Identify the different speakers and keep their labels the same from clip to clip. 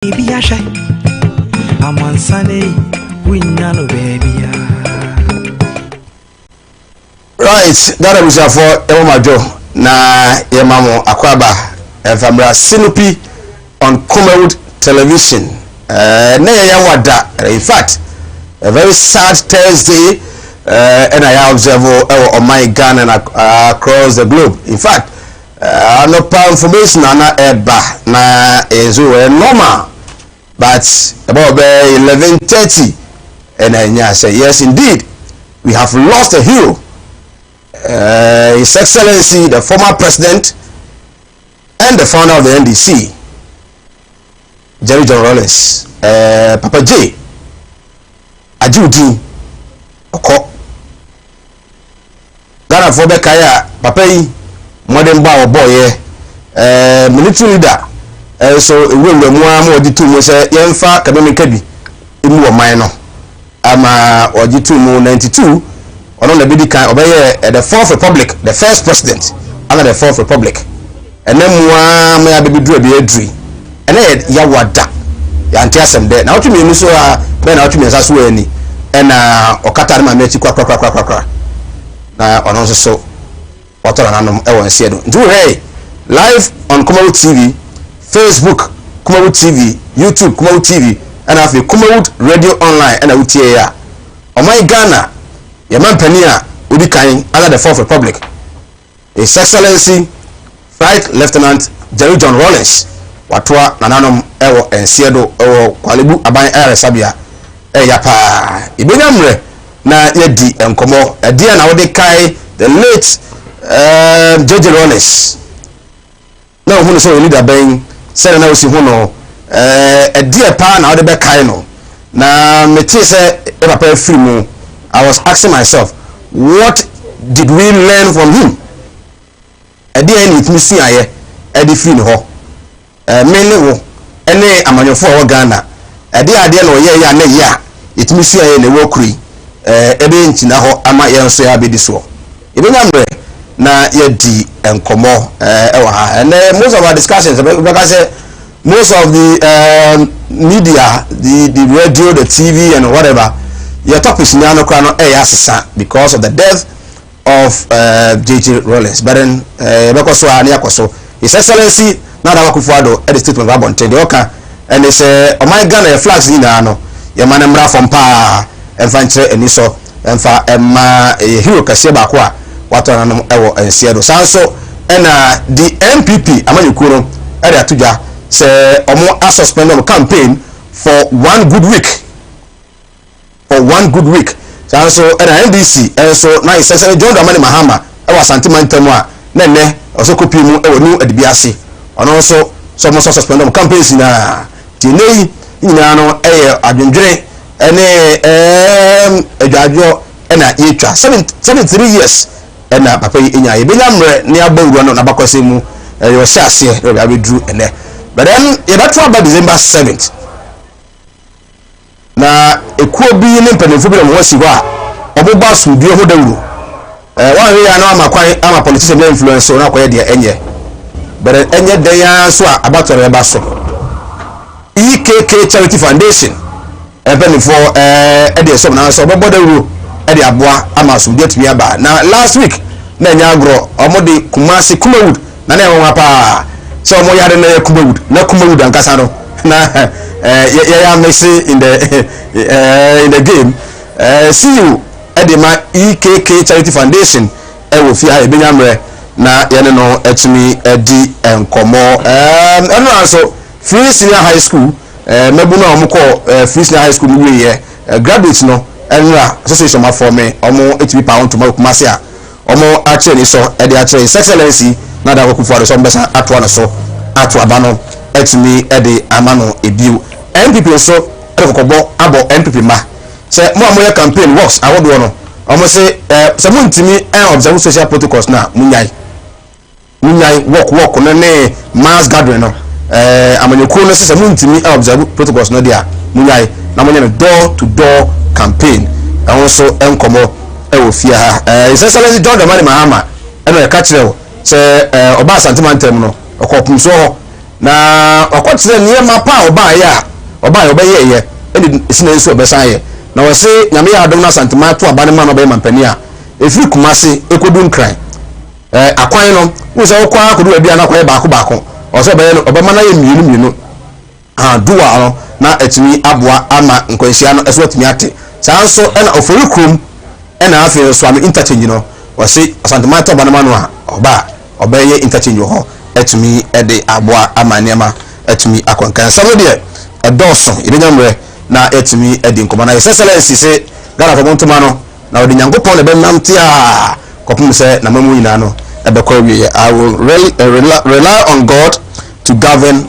Speaker 1: Baby, I shy. I'm on Sunday. We know, baby.
Speaker 2: Right, that was for Ewomajo na Yemamo Akwaba from Sinupi on Kumawood television. In fact, a very sad Thursday, and I observe on my gun and across the globe. In fact, no information na eba na is normal, but about 11:30, and I say yes, indeed, we have lost a hero. His Excellency, the former president and the founder of the NDC, John Rollins, Papa J. Ajudi Oko. Ghana for Bekaya, Papa E. Modern Bow Boy, military leader. So, we will more the two was a young far Kadami Imu Minor. Ama or G2 92. On the Bidika obey the Fourth Republic, the first president under the Fourth Republic. And then one may be drew a tree. And then Yawada, Yantiasam there. Now to me, so then out to me as well. And Okata Mameti Quack. Now on also so what on Ewan said. Do hey live on Kumawood TV, Facebook, Kumawood TV, YouTube, Kumawood TV, and after Kumawood Radio Online and UTA. On my Ghana. Yaman Penia Udikai under the Fourth Republic. His Excellency Flight Lieutenant John Rollins Watwa Nananum Ewo and Siedo Ewo Kwalibu Abai Air Sabia Eyapa Ibinamre na Yedi Enkomo a dear now they kai the late George Rollins. Now who so leader being said now see who a dear pa now the back kaino na metise Papa Frimu. I was asking myself, what did we learn from him? A dear it me see aye, a different ho. Mainly ho, any amanyo for Ghana. A dear no ya ne ya, it me see aye ne wokuri. Ebe nti na ho ama ye nso ya be diso. Ebe nyamre na ye di enkomo ewa ha. And most of our discussions because most of the media, the radio, the TV and whatever. Your topic is now because of the death of JJ Rollins. But then, His Excellency Nana Kufuado at the statement of Abon Tedoka, and they say, oh my God, your flags in Ano, your manamra from Pa, and Fantre and Niso, and for Emma Hero Kasebakwa, what on Ewo and Seattle Sanso, and the MPP, Amanukuro, Tuja, say, or more a suspended campaign for 1 good week. For 1 good week. So and NDC so now His Excellency John Dramani Mahama was sentimental nene also copy mu e wonu adibiase on also some suspend campaigns na tinei nyina no adwendwere ene adwadwo na yetwa 73 years na papa yi enya ebenyamre ne abawuru no na bakwase mu yo hyase e abedru ene but then e beto about December 7th na ekuo bi ne mpanimfo bi na mo si ho a oboba sudie ho dawuro wa we ya na ama politician na influence na akoye de enye but enye de ya so a abatore ba so EKK Charity Foundation mpanimfo de so na so obobo dawuro de aboa ama sudie tumi aba na last week na nya agro omode Kumasi Kumawood na na enwa pa so mo yare na Kumawood ankasa no na yeah, Messi in the game. See you at the EKK Charity Foundation. Will fear a binyamre na no etumi edi enkomo. And also free senior high school. Mebu na omuko free senior high school we here. Graduates no. And association ma for me. Omo etumi pound to Kumasi a. Omo actually so at the actually His Excellency na da Kufuado so mbesa atwa na so atwa bano etumi edi amano ebiu. MPP so ekobo abo MPP ma say mo amoya campaign works awodo no omo say say mo ntimi observe social protocols na munyai work no ne mass gathering no amanyeko no say mo ntimi observe protocols no dia munyai na mo nyame door to door campaign and also enkomo e wo fia ha His Excellency John Dramani Mahama e no e ka kire say oba santimantem no okopum so na okwotire niema pa oba ye eni sine nso obesan ye na wo se nyame ya adom na santema to abane ma no be mampani a efiri kumase ekodu nkran akwan no wo se wo kwa kodu abia na kwa baako o se be no obama na ye mienu duwa no na etimi aboa ama nkwansia no eso etimi ate sanso na ofori krom na afi so am interchange no wo se santema to abane ma no a oba ye interchange ho etimi ede aboa ama niema etimi akwankan samo de edoso ibenyamre na etimi edi nkoma na excellency se gara for montoma no na odi nyankopon be namte a kopum se na mamu nyina no ebe kwa wie I will rely on God to govern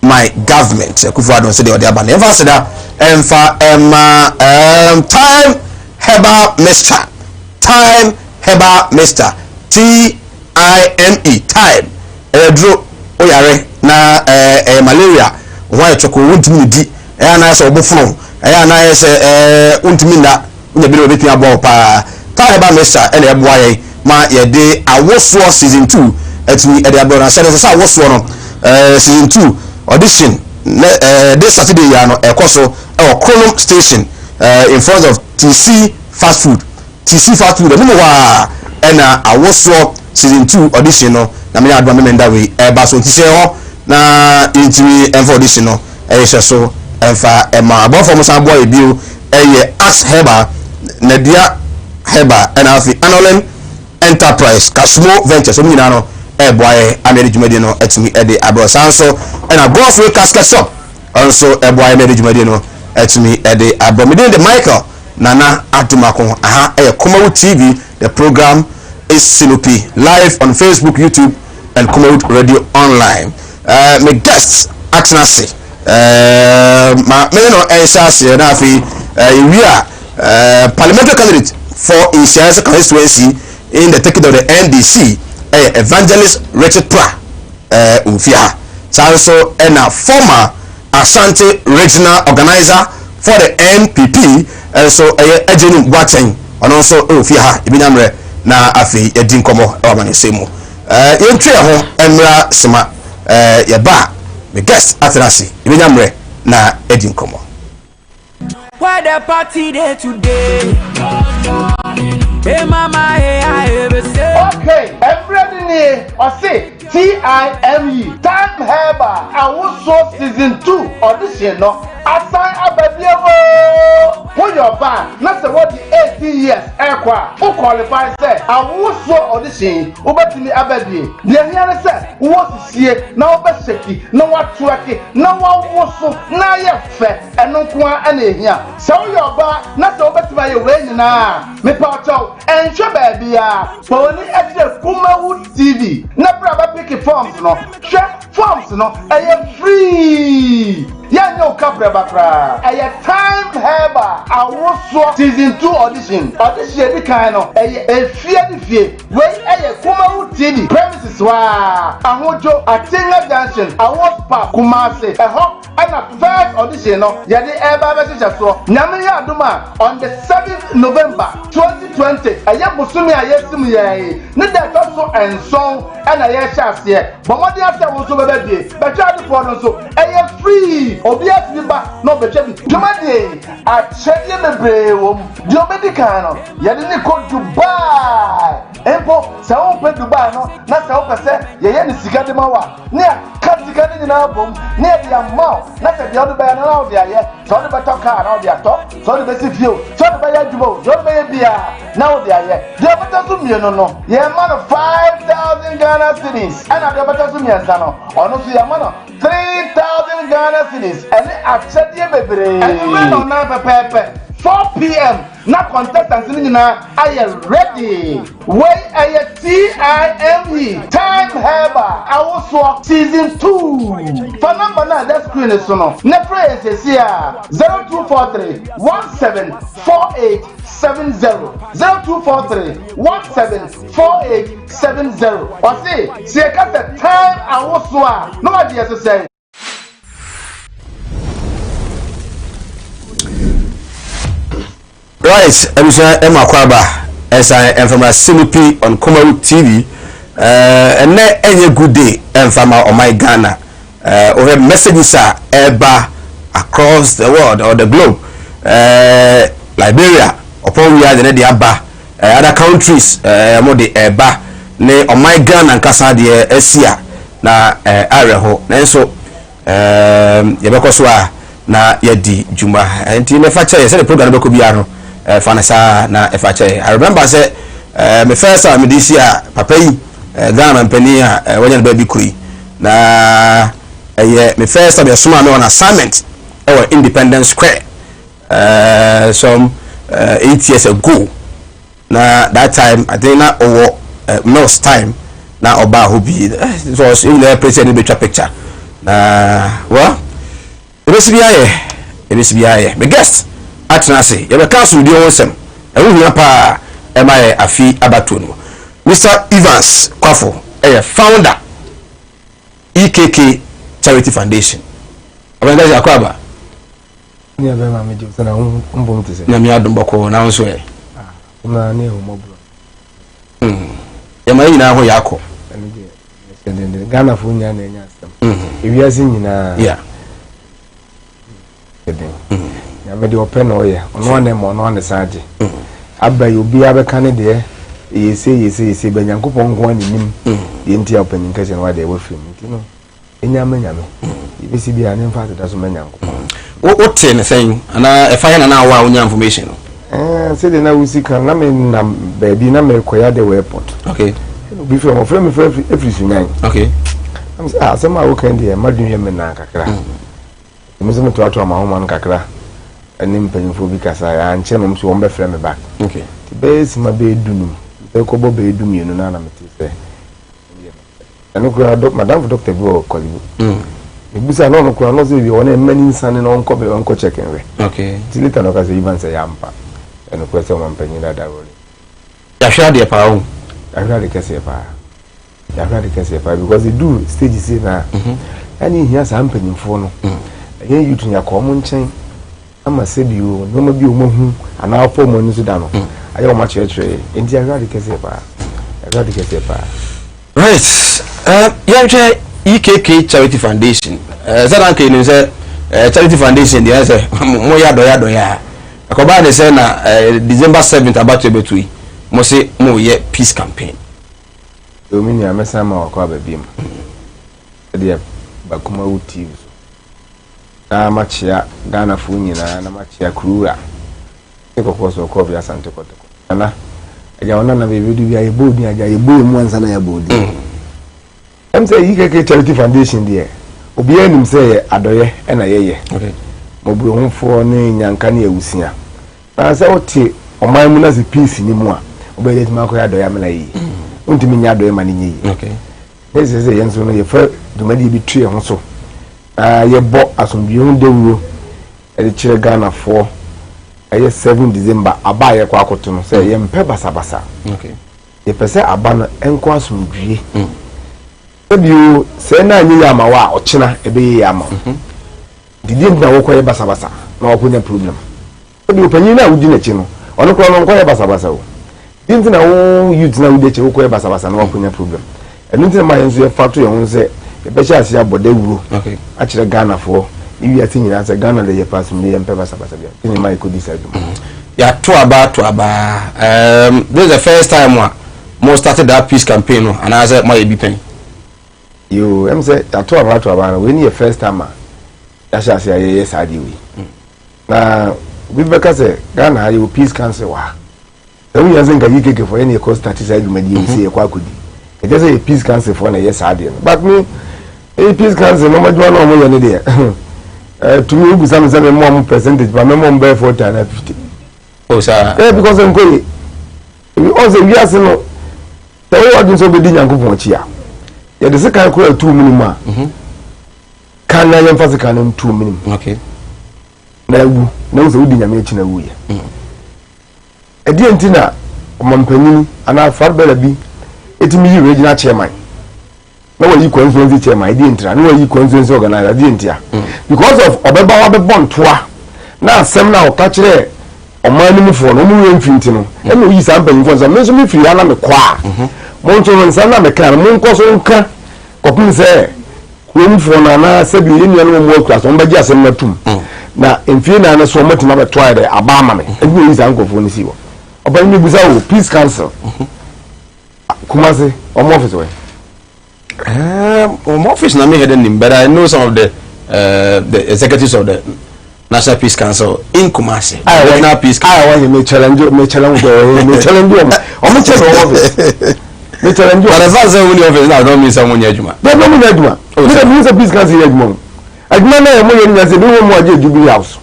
Speaker 2: my government kufu adon se de odi abana emfa seda emfa time heba Mr TIME time edro oyare na malaria why choko wuntimi di na so obofun na se wuntimi nda nya bi no betu abo pa Taiba Mr ene eboa ye ma ye de awoso season 2 etimi e de abo na se awoso no season 2 audition this Saturday ya no ekoso Kronom station in front of TC fast food no wa na awoso season 2 audition no na me adwa me nda we ba so ntise ho na intimi enfa audition no so enfa ema abofo musa boy bio as heba nadia heba and afi anolen enterprise kasmo ventures omi na no boy management no etimi ede abro sanso and a grocery casket shop also boy management no etimi ede abro me de Michael Nana Atumako Kumawood TV. The program is Sinupi live on Facebook, YouTube and Kumawood Radio Online. My guests Axnasi ma no ensase na afi we are parliamentary candidate for Isiasa constituency in the ticket of the NDC Evangelist Richard Pra Ufia also and a former Asante regional organizer for the NPP so Ejenu Boateng and also Ufia Ibinyamre na afi edin komo e wa manesemu yentwe ho emra sema yeba me guest atrasi ibinyamre na edin komo
Speaker 1: why the party there today hey mama hey I ever say
Speaker 3: okay everything here I say TIME time heba awuso season 2 audition no assign abadiemo who your ban na say what the 18 years ekwa who qualify say awuso audition obetimi abadie de here say wo sisie na obeseki na watuake na wawuso na ye fe eno ko ana ehia say wo your ban na say obetimi aye we nyina me pa chaw enhwe ba bia poni eche Kumawood TV na braba pick forms no share forms no free yeah no capra bakra time heba awoso season 2 audition the kind of fie we Kumawood TV premises wa ahojo Atenga Junction awards park Kumase and a first audition no yade eba be so nyame ya adoma on the 7th November 2020 busumi ayesim ye ne da so and song and chase but what they after was so baby but try to for so free obvious liba no be chebi tumade a chedi mebre wom di obedika no yade ne ko Dubai empo se o pe Dubai no na se o pese ye ne sika de mawa ne ka sika de na bom ne dia ma na se dia do ba na na dia ye so de beto car na dia to so de be si fio so de be ya jubo so de be bia na dia ye dia beto so mieno no ye man 5,000 Ghana cedis and dia beto so miensa no ono so ye man 3,000 Ghana cedis and achedie bebre and we no na pepepe 4 p.m. na contestants nyina are ready. Why are TIME time heba awoso season 2. For number na that screen is no. Ne pray is here 0243 174870 0243 174870. Or say ka the time awoso a no idea to say.
Speaker 2: Right, Emma Kwaba, as I am from a Sinupi on Kumawood TV, and any good day, and from my Ghana, over messages are eba across the world or the globe. Liberia upon we are the aba other countries more the eba ne on my gun and kasa de Asia na areho na so yebekoswa na yedi juma enti me fa che say the program be ko biaro fanasa na efache. I remember say me first time this year papa yi Ghana mpani a wanya baby koi na me first time suma me on assignment our Independence Square some 8 years ago. Na that time I think na over most time na oba hobi it was in the president be picture na well it is biaye me guest atena say you be cancel di wonsem ewu hia pa e mai afi abato no Mr. Evans Kwafo founder EKK Charity Foundation abanga ya kwaba
Speaker 4: ni abe ma meje sana mbom tese
Speaker 2: na mi adom boko na nso
Speaker 4: na ne ho mobro
Speaker 2: ya mai na ho yako
Speaker 4: ndende Ghana fu nya na nya asem ewiase nyina
Speaker 2: yeah
Speaker 4: ya me de open oye ono na mo no ne saje abai obi abeka ne de yese banyankopon nko anim yenti open nkase no wade wo film ntino enyame ibisi bia ne mfa da so manyankopon
Speaker 2: o ten thing ana e fa na wa onya information
Speaker 4: say the na usika na me na baby na me koya de airport
Speaker 2: okay
Speaker 4: bi from every sunyan
Speaker 2: okay
Speaker 4: am say some I can dey madun ye me na kakra me se me to ato ma homa kakra ani mpanyimfo bi kasa ya nche no mso won be frɛ me back
Speaker 2: okay
Speaker 4: ti be si ma be dunum be ko bo be dum yenu na me ti eno ko madam doctor bi o kolibu ebusa no ko no se bi wona mani nsane no onko be onko check enwe
Speaker 2: okay
Speaker 4: ti later no ka se even say yampa eno ko se mo mpanyi da da wori
Speaker 2: ya hwa de pa o
Speaker 4: I really can say because they do stage say na any here some penny for no again you to your common chain ama say you no ma bi o mahu ana afọ mo nso da no ayo ma chere enti I really can say
Speaker 2: right ya che EKK Charity Foundation zaran ke ni say Charity Foundation dey say mo ya do ya akoba dey say na December 7th about to betui mo say mo ye peace campaign
Speaker 4: domini amesa ma wakwa babim dey ba Kumawood TV na machia Ghana fu nyina na machia kruwa ekoko so ko bia sante ko ana aja ona na bebi du bia yebodi aja yebo mu ansa na yebodi em say EKK Charity Foundation dey obi anim say adoye na yeye
Speaker 2: okay
Speaker 4: mo bu honfo ne nyanka ne awusia na say oti oman mu na se peace ni mu a obede ma ko adoye amana yi untimi nya adoye ma ni yi
Speaker 2: okay
Speaker 4: ese se yenso no ye fa dumadi bi tue ho so ye bo asombi hu dewuro e kire Ghana fo 7 December aba ye kwa akoto no say ye mpe basabasa
Speaker 2: okay
Speaker 4: ye pese aba no enko asomdwie ebio se na anyi ya ma wa ochina ebe ya ma didi na wo kwa ye basabasa na wo kunya problem ebio panyin na wudi na chi no ono ko no kwa ye basabasa wo dinti na wo youth na wudi che wo kwa ye basabasa na wo kunya problem enu nti ma yenso ye fato ye ho se ye be sha asia bode wuro
Speaker 2: okay
Speaker 4: a kire Ghana fo iwi ati nyina se Ghana le ye pass me ye mpe basabasa bia kini ma ikodi sa dum
Speaker 2: ya to aba this is the first time mo started that peace campaign no and I said my be pen
Speaker 4: yo em say ya to aba when ye first time ya sha asia ye sadi we na we be ka se Ghana ye peace council wa ewu ya zenga EKK for any cost start side me dey say ye kwa kodi e just say peace council for na ye sadi but me peace council no majwa no mo ye ne dey to me ugu some more percentage but me more be 40 and 50
Speaker 2: oh sir
Speaker 4: because I'm going we also we are no the way what so be di Nyankopon chi a ye de se kan ko 2 minimum kan na yem fase kan 2 minimum
Speaker 2: okay
Speaker 4: na wu na so udi nyame chi na wu ye edi entina omampanyin ana farbela bi etimi yi regional chairman na wa yi constituency chairman edi entina na wa yi constituency organizer edi entia because of obeba wa be bontoa na asem na o ka kire omani mu fo no mu yemfinti no e no yi sampanyin fo so me so me firi ana me kwa mo nso nsa na me kan mo nko so nka kopin se we for na sabi yenu no mo class on baji asem matum na emfie na so matum ba try there abama me ebi use ankofo ni siwo oba ni buza wo peace council Kumasi home office we
Speaker 2: home office na me head nim, but I know some of the executives of the National Peace Council in Kumasi. National Peace Council.
Speaker 4: I want me challenge office. Me challenge.
Speaker 2: But as far as the office now, don't mean someone yajuma.
Speaker 4: Don't mean yajuma. Me means a peace council yajuma. Ajuma na mo yeni na say no mo aje Jubilee House.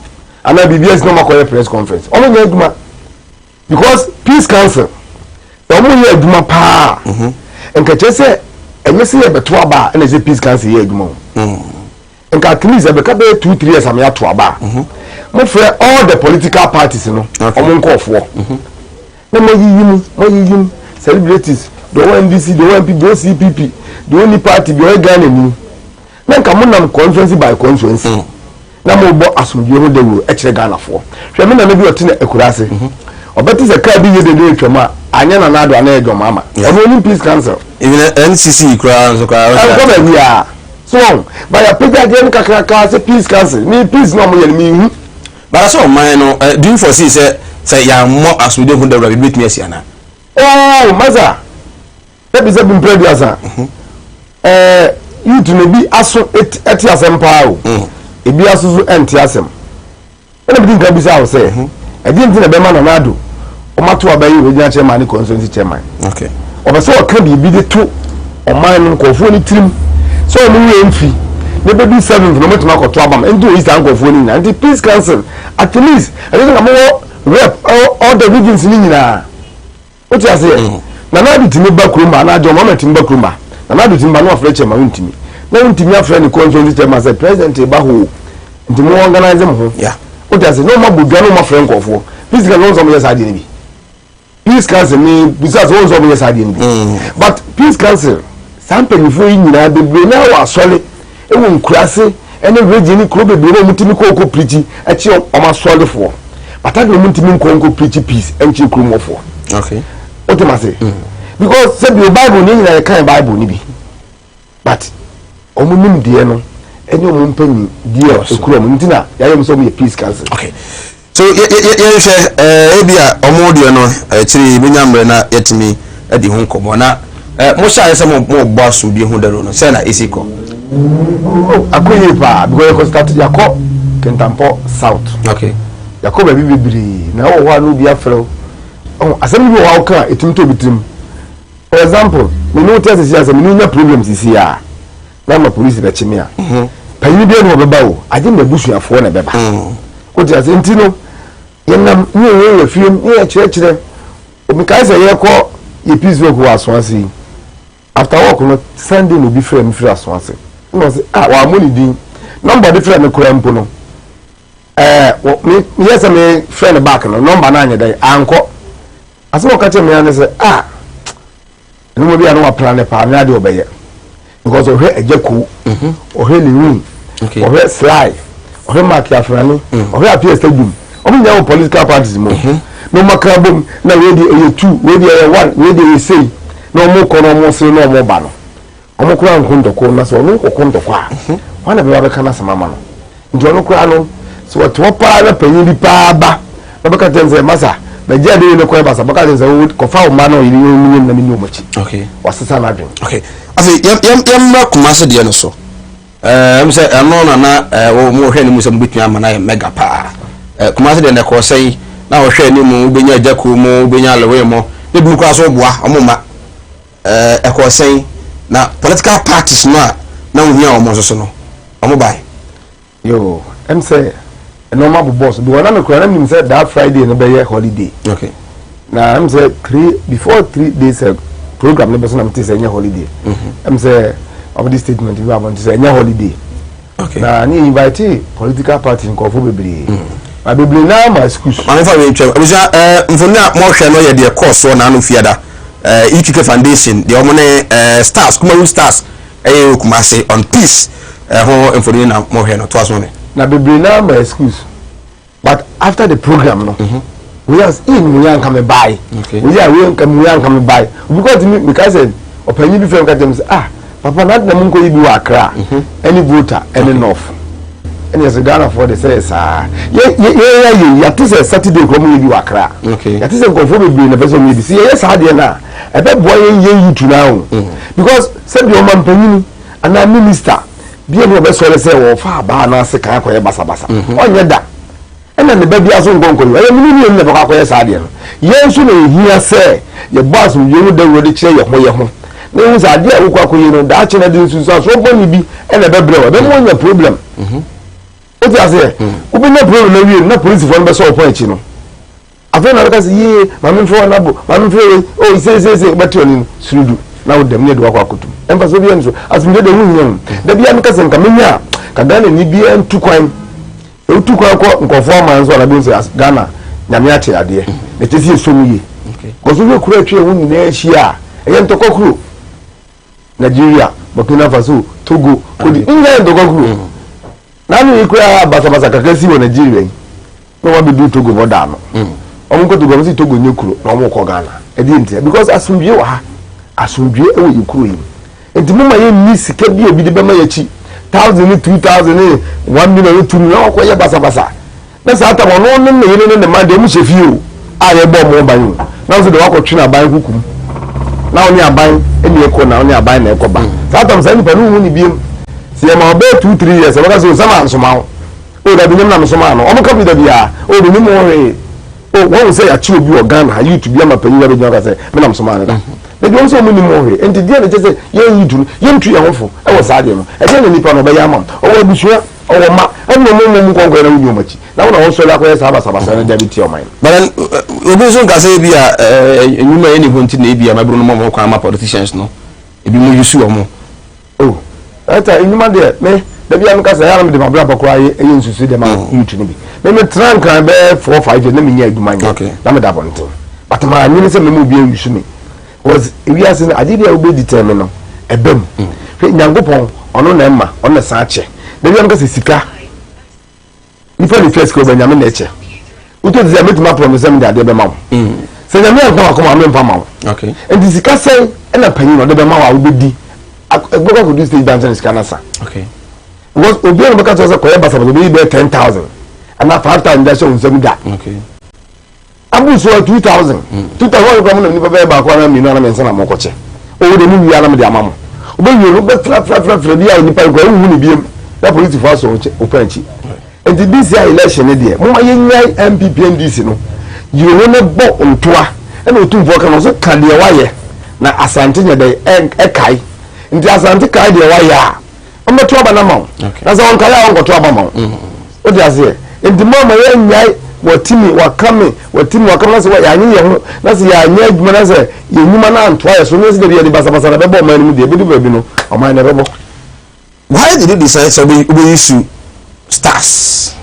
Speaker 4: And na BBS no ma call press conference. Omo yajuma. Because peace council. Omo yajuma pa. Enka chese enye se beto aba na say peace council yajuma. Enka at least e be ka be 2-3 years am ya to aba. Mo frɛ all the political parties no. Omo nkofo. Na mo yiyim celebrities, the NDC, the NPP, the CPP, the only party, the only Ghana ni. Na nka mo nam conference by conference. Na mo bo asomdwe ho de wo e kire Ghana fo. Hwɛ me na me bi ote na Ekurase. Obeti se ka bi ye de twama anya na nado ana edwama ama. Ono peace council.
Speaker 2: Even NCC kura so kura.
Speaker 4: Come we are. So by a page again kakraka say peace council. Me peace no mo ye me hu.
Speaker 2: But so man no do you foresee say ya more asomdwe ho de wo bit me asiana.
Speaker 4: Oh, maza. That is a been previous. You to be aso etiasem pa o. E bi aso so entiasem. Everything can be say. I didn't think about man nado. O mato abayi regional chairman ni constituency chairman.
Speaker 2: Okay.
Speaker 4: Obaso o kan bi de to o man nkofo ni tirim. So no we mfi. Ne be do 7 no meto makoto abam. Endo is nkofo ni na. The peace council at least I think am rep all the regions ni nyina. What you say? Na na di ba kuruma na ajo mama timba kuruma. Na na di no afre chema untimi. Na untimi afre ni conference chema say president e ba ho. Ntimi organize mo ho.
Speaker 2: Yeah.
Speaker 4: What you say? No ma bodua no ma friend nkofo. Please can no some yes ade ni bi. Peace council ni besides one some yes ade ni bi. But peace council sample fo yi nyina be na wa sole e wo nkurase ene region ni kuro be no mutimi ko preach e chi o ma sole fo. But I don't mutimi ko preach peace en chi kuro mo fo.
Speaker 2: Okay.
Speaker 4: What am I say? Because say the Bible ni na kan Bible ni bi. But omunim de no enye omumpanyi die ekuro mu ntina ya yem so mo peace council.
Speaker 2: Okay. So ye hwe ebia omodio no chiri benyamre na yetimi adi ho nkomo na mo sha se mo boss bi ho daro no se na esiko.
Speaker 4: Akoye pa because you start yakọ Kentampo South.
Speaker 2: Okay.
Speaker 4: Yakọ ba bibiri na wo ho anu bi afro. Oh, asem bi wo ha ka etim to bitim. For example, me no tell say say me no problems is here. Na ma police be chime a. Panyi bi no beba o, age na busuafo na beba. Ko ti ase ntino yenam ye fiem ye kire o mi kai say ye ko ye peace work wa aswansi. After work no Sunday no bi frame free aswansi. No say wa money din. Number different me kura mpo no. Me yes me friend back no number na anya dai anko. As we catch me and say no mo bia no wa plan pa na de obeye because o he ejeku o he liwin o he fly o he mark afrani o he appear stadium o mi nyawo political parties mo no makrabom na we dey 2 we dey 1 we dey say no mo kono mo say no mo ba no o mo kura nkondoko na so no kokondoko a wana be wa be kana sama ma no ndi ono kura no so what pa na panyi bi pa ba na be ka tenze masa na jade ne ko basa baka tenze ko fa o ma no yiri nyim na mi no machi.
Speaker 2: Okay.
Speaker 4: Wasesa na dwen.
Speaker 2: Okay. Afi yam Kumasi de no so. Say no na wo mo hwe ni mu se mbetua ama na mega pa. Kumasi de ne ko sei na wo hwe ni mu benya jaku mu benya lewe mo. Ne bi ko aso boa omoma. Ko sei na political parties na wo hia o mo so no. Omo bai.
Speaker 4: Yo, say normal boss do na me kura na say that Friday no be holiday.
Speaker 2: Okay.
Speaker 4: Na say before 3 days program no be so na me say holiday. Say of this statement we want to say holiday.
Speaker 2: Okay.
Speaker 4: Na ni invite political party nkofo bebre. Ma bebre na ma excuse.
Speaker 2: Ma fa we twa. Abisa mfoni a mo hwe no ye de course na no fiada. EQK Foundation the omone stars Kumawood stars Kumasi on peace. Ho mfoni na mo hwe no to aso me.
Speaker 4: Na bebre na ma excuse. But after the program no we are in we can come by.
Speaker 2: Okay.
Speaker 4: We can come by because me say opanyi bi frem ka dem say papa na dem nko yibi wa Accra any voter any north any as Ghana for the say sa ye to say Saturday ko mu yibi wa Accra ya to say ko fo be na person yibi see yes ha de na e be boy ye yitu na because say bi o man panyin ana minister bi e no be so say wo fa ba na se kan ko ye basa onye da ena ne ba bi aso nkonko ye mini ne ba ko ye sa de no ye nso na ehia say ye boss mu ye no da wodi kire ye ho ne hu sa de akwa ko ye no da kire de nsu so boni bi ena be brew be mo nya problem o ti ase ko bi na problem na wi na police for be so point echi no afa na ka se ye ma me fo na bo ma me fo o se beto ni surudu na wo dem ne de akwa kotu empa so bi enso asumje de hu nyam da bi am ka se nka menya ka Ghana ni bi entu kwan etu kwan ko nkofo man so na bi se Ghana nyame ache ade na chesi esomu ye ko so kura atwe hu ni na ehia eye ntokokuru Nigeria Burkina Faso Togo kodi inga ntokokuru na nu ikura basa kakasi wo Nigeria no wa be do Togo boda no omo Togo mo si Togo nyekuro na omo ko Ghana e di ntia because asumdwe wa ha asumdwe e wo yekuro yi enti mo ma ye ni sika bi obi de be ma yachi 1000 2000 1 million 2 million ko ye basa na sa ta wono ne ne ma de mu shefi o a ye bo mo ban yo na so de wa ko twi na ban kukum na oni aban eni eko na oni aban na eko ba sa ta mo sa ni panu mu ni biem si e ma be 2-3 years e ba ka so sama nsoma o da bi nyam na nsoma no o mo ka bi da bia o bi ni mo re o won say ya chi obi o Ghana YouTube ya ma panu ya be nyam ka say me na nsoma na da na bi won so mo ni mo re enti dia na je say ye yitu ye ntu ya hofo e wo sa de no e je na nipa no be ya ma o wa busua o wa ma eno mo konko na wunyo machi na wona won so la ko ya saba na da bi ti o man
Speaker 2: but obi so nka say bia enyuma ye ni honti na bia mabro no mo kwa ma politicians no ebi mo yusu o mo
Speaker 4: oh ata enyuma de me da bia nka say ya me de mabra bakwa ye nsusu de ma yutu ni bi me trank kan be 4-5 years na me nya aduma nya na me da bonto but ma nyi se me mo bia yusu me was we are saying ade dia obi determine no ebem nyangopon ono na emma ono na sa che da bia nka se sika nipa ni first ko Benjamin Nature uto de me tuma promise me de be ma wo se nyame akwa akoma me mpa ma wo
Speaker 2: okay
Speaker 4: and this ka say na panyin no de be ma wa obedi agboko ko do stage dance ni sika na sa
Speaker 2: okay
Speaker 4: because obi on beka to say ko e basa obi be 10,000 and na 5,000 da show nsem da
Speaker 2: okay
Speaker 4: abu so 2,000 2,000 ko mo ni be ba ko na mi no na me nsa na mo ko che o de ni wi ala me de ama mo obi wi no be fla bia ni pa ko hu ni biem da police for so open chi and this year election there mo ye nyai MPP NDC no you no bo ontoa e no tumfo ka no so ka de waye na asante nya de e kai ndi asante kai de waye a o meto aba na ma na so on kai a on ko to aba ma o di ase ndi mo ma ye nyai watimi wakame na se wa ya nyi ye ho na se ya nya adwuma na se ye nyuma na antoa ye so no se de basa na be bo man mu de bi ba bi no o man na be bo.
Speaker 2: Why did you decide to be issue stars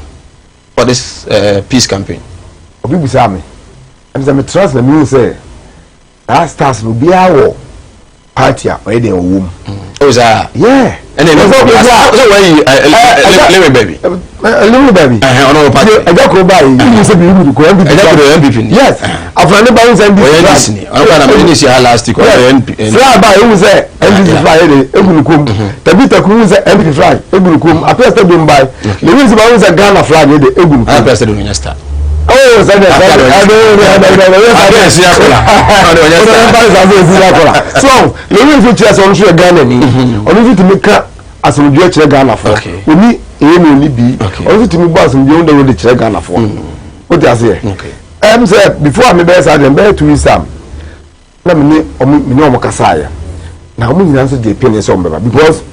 Speaker 2: for this peace campaign?
Speaker 4: Obi busa me. Am say me trust na me say that stars no be our party a we dey wom.
Speaker 2: Oh sir.
Speaker 4: Yeah.
Speaker 2: And then so when you let me baby.
Speaker 4: Little baby.
Speaker 2: On party.
Speaker 4: I got go by. You say be you go MPP.
Speaker 2: I got MPP.
Speaker 4: Yes. After the bounce and
Speaker 2: this. I want to finish here last week.
Speaker 4: Fly by who say MPP fly ebunukum. Tabita ku say MPP fly ebunukum. Appear to be by. The reason why say Ghana flag dey ebunukum.
Speaker 2: Appear to be start.
Speaker 4: Oh, so that so you need to chase on to Ghana ni on to make asomdwe kire Ghana for oni no ni bi on to me boss ndwe on the kire Ghana for o ti ase say before me be say dem be to Isam na me ni o kasa ya na mo nyina so dey pin so mbeba because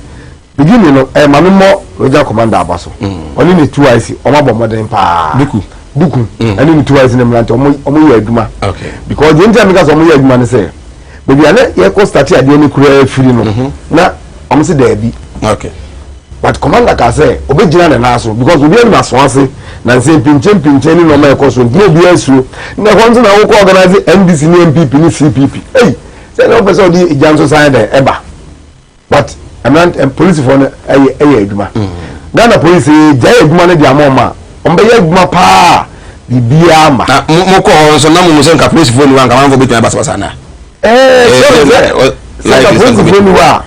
Speaker 4: beginning no manu mo roja commander abaso oni ni 2IC o ma bomodin pa buku and in 2 years in Mlanto omo ye aduma
Speaker 2: okay
Speaker 4: because the entire because omo ye aduma ne say baby ana ye ko start ade ni kura free no na omo se da bi
Speaker 2: okay
Speaker 4: but commander ka say obejina na naso because obi enu aso ase na say pinche ni no ma e ko so no bi asu na ko nso na wo ko organize NDC ni MPP ni CPP hey say no person di janso sign there eba but police for eye aduma Ghana police jay aduma ne di amoma ombe ye aduma pa bibia ma
Speaker 2: na mo ko so na mo se nka police phone wa nka man fo betia basa na
Speaker 4: like police phone wa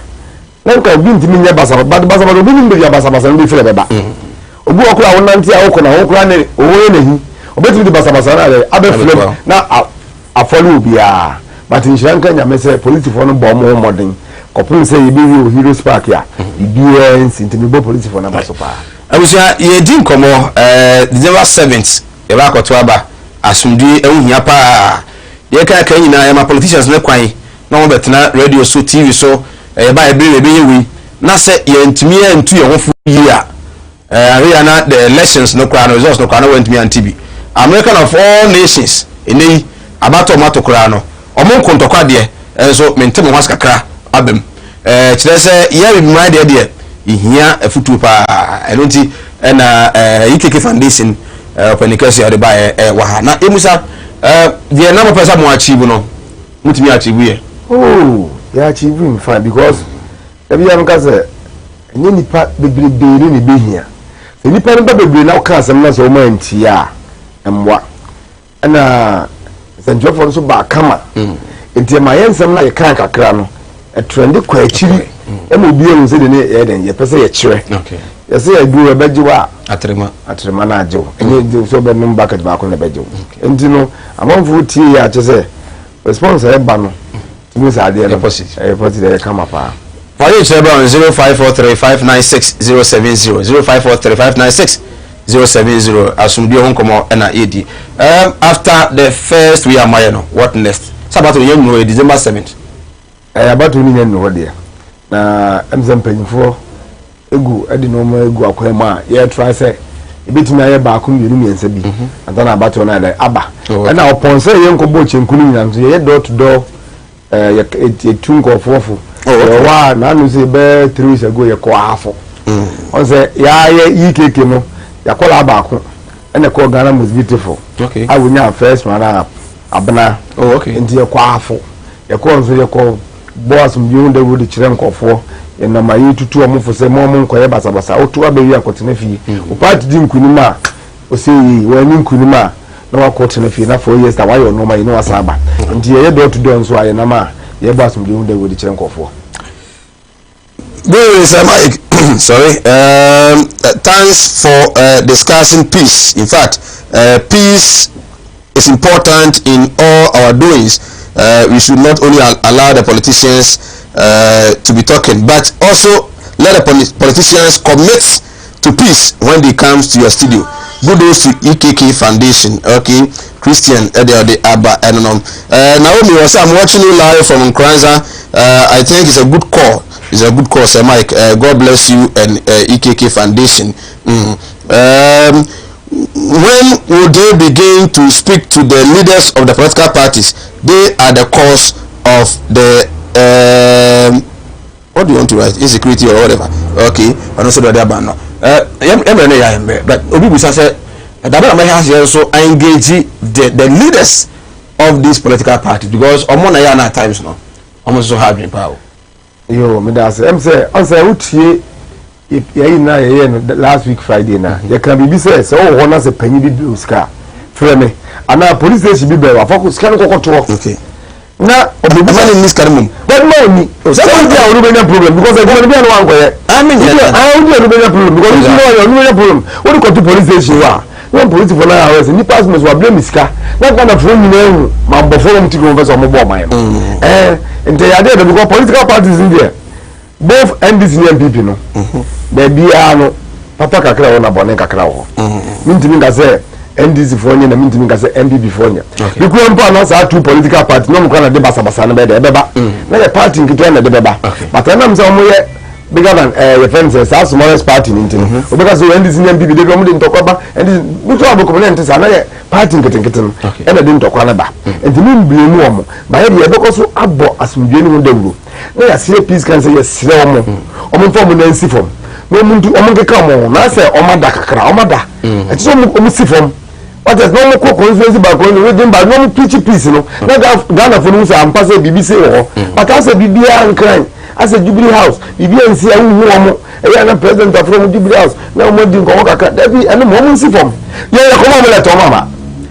Speaker 4: nanka obi ntimi nya basa but basa obi nim be basa no be feel beba obi okura wonante a wokona wokura ne owo ne hi obetimi de basa na abe feel na afolu obi a but inshanka nya mese police for no bo mo modern kopun say e be Heroes Park ya ibia ntimi bo police for na baso pa
Speaker 2: abusia ye din komo December 7th e ba ko to aba asumdi ehia pa ye ka nyina ya ma politicians ne kwan na won betena radio so TV so e ba e be yewi na se ye ntimi antu ye hofu yi a area na the elections no kra no results no kra no went me and TV American of all nations enei abato mato kra no omo kontokwa de so mentem ho askakra abem kire se ye bi ma de ihia afutu pa enonti na IKK Foundation openikasi ade ba wa na emusa the number person mo achieve no mutimi achieve ye
Speaker 4: ya achieve him fine because ebi am ka say any nipa bebrebe ni behia se nipa no bebrebe na ka asem na so o manti a emwa na senjo for so ba kama enti ma yensem na ye kan kakra no e trend kwa achiri e mo bi e se de ne ye den ye pese ye kire
Speaker 2: okay
Speaker 4: ye se ye du e bejiwa atrema na ajo eni so be num bucket ba ko na bejiwa enti no amanfo tie ya che se response e ba no timi sa de deposit e kama pa
Speaker 2: for you say about 0543596070 0543596070 asumbi hon komo na edi after the first we are mayano what next sabato yen no December 7th
Speaker 4: about we yen no there na emzem panyifo egu edi no ma egu akwa ma ye try say ebetimi aye ba akun yenu miensa bi adana abato na da aba na opon say yen ko bo chenkunu nyam so ye door to door ye tunko fofo wa na no say be 3 weeks ago ye ko afo on say ya ye IKK no ya kola abako ene ko Ghana most beautiful
Speaker 2: okay
Speaker 4: I will now first man abna
Speaker 2: okay
Speaker 4: ndi ye ko afo ye ko nso ye ko boss mbiu de wodi kire nkofo ye na mayi tutu omfo se mo nkoye basabasa otu abewi akotene fi o party di nkunima o say wa ni nkunima na wa kotene fi na 4 years ta wa yo no ma ino asaba ndi ye do to do nso aye na ma ye boss mbiu de wodi kire nkofo
Speaker 2: There is Mike. Sorry. Thanks for discussing peace. In fact, peace is important in all our doings. We should not only allow the politicians to be talking, but also let the politicians commit to peace when they come to your studio. Kudos to IKK Foundation. Okay, Christian Ede Abba. I don't know. Naomi was I'm watching you live from Nkranza. I think it's a good call. It's a good cause, Mike. God bless you and IKK Foundation. When will they begin to speak to the leaders of the political parties? They are the cause of the what do you want to write? Insecurity or whatever. Okay, I don't say that no. But Obibusa said that has also engage the leaders of these political parties because Omona at times no, almost so hard in power.
Speaker 4: Yo, me da say utie ye na ye no last week Friday na ye kan bibi say so wo na say panyi bi uska frɛ me ana police station bi be wa focus kan kokoto
Speaker 2: okay
Speaker 4: na
Speaker 2: obi man in this karimum
Speaker 4: but no ni so we dey we no problem because I go be no wan go here I mean we no problem because we no problem we go to police station wa no police for na hours ni pass me so blame iska na kana from ni na mambo forum ti go verse omo bo man and they are there because political parties in there both NDC and NPP no there be no papa kakra wona bone kakra wo mintimi nga say NDC for nya na mintimi nga say NPP for nya because mpa na say two political parties no mo kana de basa na be de beba na the party nkito na de beba but na am say mo ye bigger than your friends say smallest party in ntino because NDC and NPP de go mo de ntokwa NDC buto aboko na ntisa na ye party nkito no e na de ntokwa na ba ntimi mblemu omo ba ye de ebeko so abo asumdwe ni ho dawuro na ya see peace can say yes omo form na nsi form no muntu omo keka mo na say omo da kakra omo da ati so omo si form what is no ko constituency ba ko no dem ba no preach peace no na Ghana for no say am pass BBC wo but as bibia nkran as a Jubilee House bibia nsi awu omo e ya na president from Jubilee House na omo di nko kakra da bi eno mo nsi form ye ko mo le to mama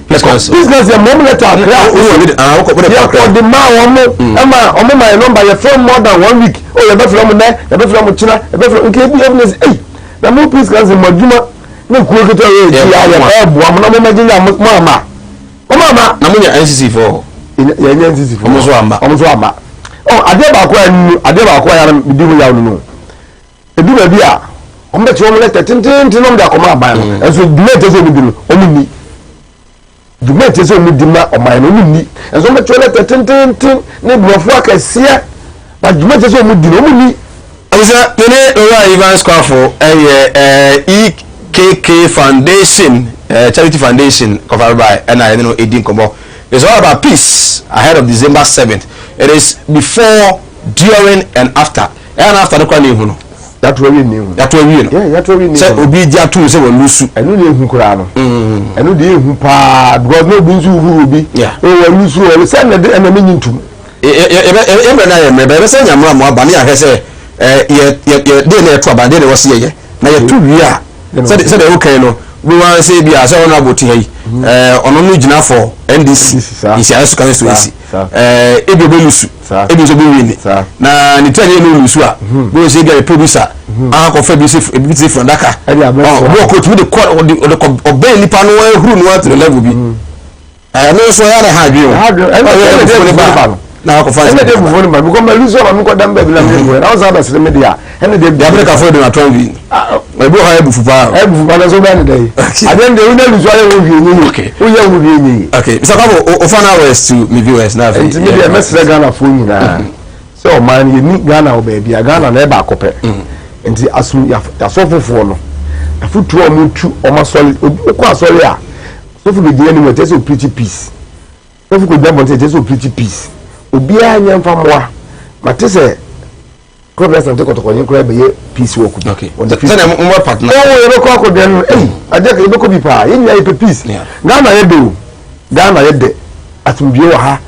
Speaker 2: Business
Speaker 4: your mom let her cry. For the man, my number, your phone more than 1 week. Oh, you're not from there, you're not from China, you're not from evidence. Hey, the more peace comes in Majuma. No, cool to Mama. Mama, Namunia NCC for NCC for Moswamba. Oh, I never acquire Bidu Yanu. A do beer. On the letter, Tintin, the command by and so do not only me. Du mate so mu dima o man no ni enso me toilet tintin ne brofo akasia but du mate so mu di no mu ni
Speaker 2: Isa yene ora Evans Kwafo EKK Foundation charity foundation covered by and I know Edin Kobo. It's all about peace ahead of December 7th. It is before, during and after. And after the kwani hu no.
Speaker 4: That way we knew.
Speaker 2: That way we know.
Speaker 4: Yeah, that way we knew.
Speaker 2: Say obi dia tu say we lusu.
Speaker 4: Enu dey hu kura no. Enu dey hu pa because no bi nsu hu obi.
Speaker 2: Yeah.
Speaker 4: O we lusu o say na dey na menyi ntum.
Speaker 2: E na ye mebe say nyamra mo aba na ya say ye dey na eto aba dey na wo se ye. Na ye tu wi a. Say dey okay no. We wan say bi a say ona boti hai. Ono no gina for NDC. Isi aso kan so isi. Ebi lusu. Ebi so bi wini na ni tanye no lusu a bo se get producer ko fa bi se from Dakar bo ko to the obey nipa no ehuru no to the level bi no so ya na ha bi o na ko fa
Speaker 4: ene de bu foni ba because ma lusu ma ko dam ba bi na me na o za ba se media ene de
Speaker 2: Africa for the 12 bi e bo ha e bu fupa
Speaker 4: na so ba ni dai aden de una lusu aye wo bi ni
Speaker 2: okay
Speaker 4: o ya wo bi ni
Speaker 2: okay Mr. Kwabo o fa na west to me viewers na fa
Speaker 4: enti media message Ghana phone na so man ye ni Ghana o ba bia Ghana na e ba kope enti asu ya so fofo no afutu o mu tu o ma solid o ko asole a so fu be dia ni mo te so pretty peace so fu ko dia mo te so pretty peace obi anya mfa moa mate se progress na teko toko yin kura be ye peace work
Speaker 2: okay so na mo partner
Speaker 4: oh ye ko ko den aje ka ye ko bi pa yin ya ye peace Ghana ye do Ghana ye de atumbie wa ha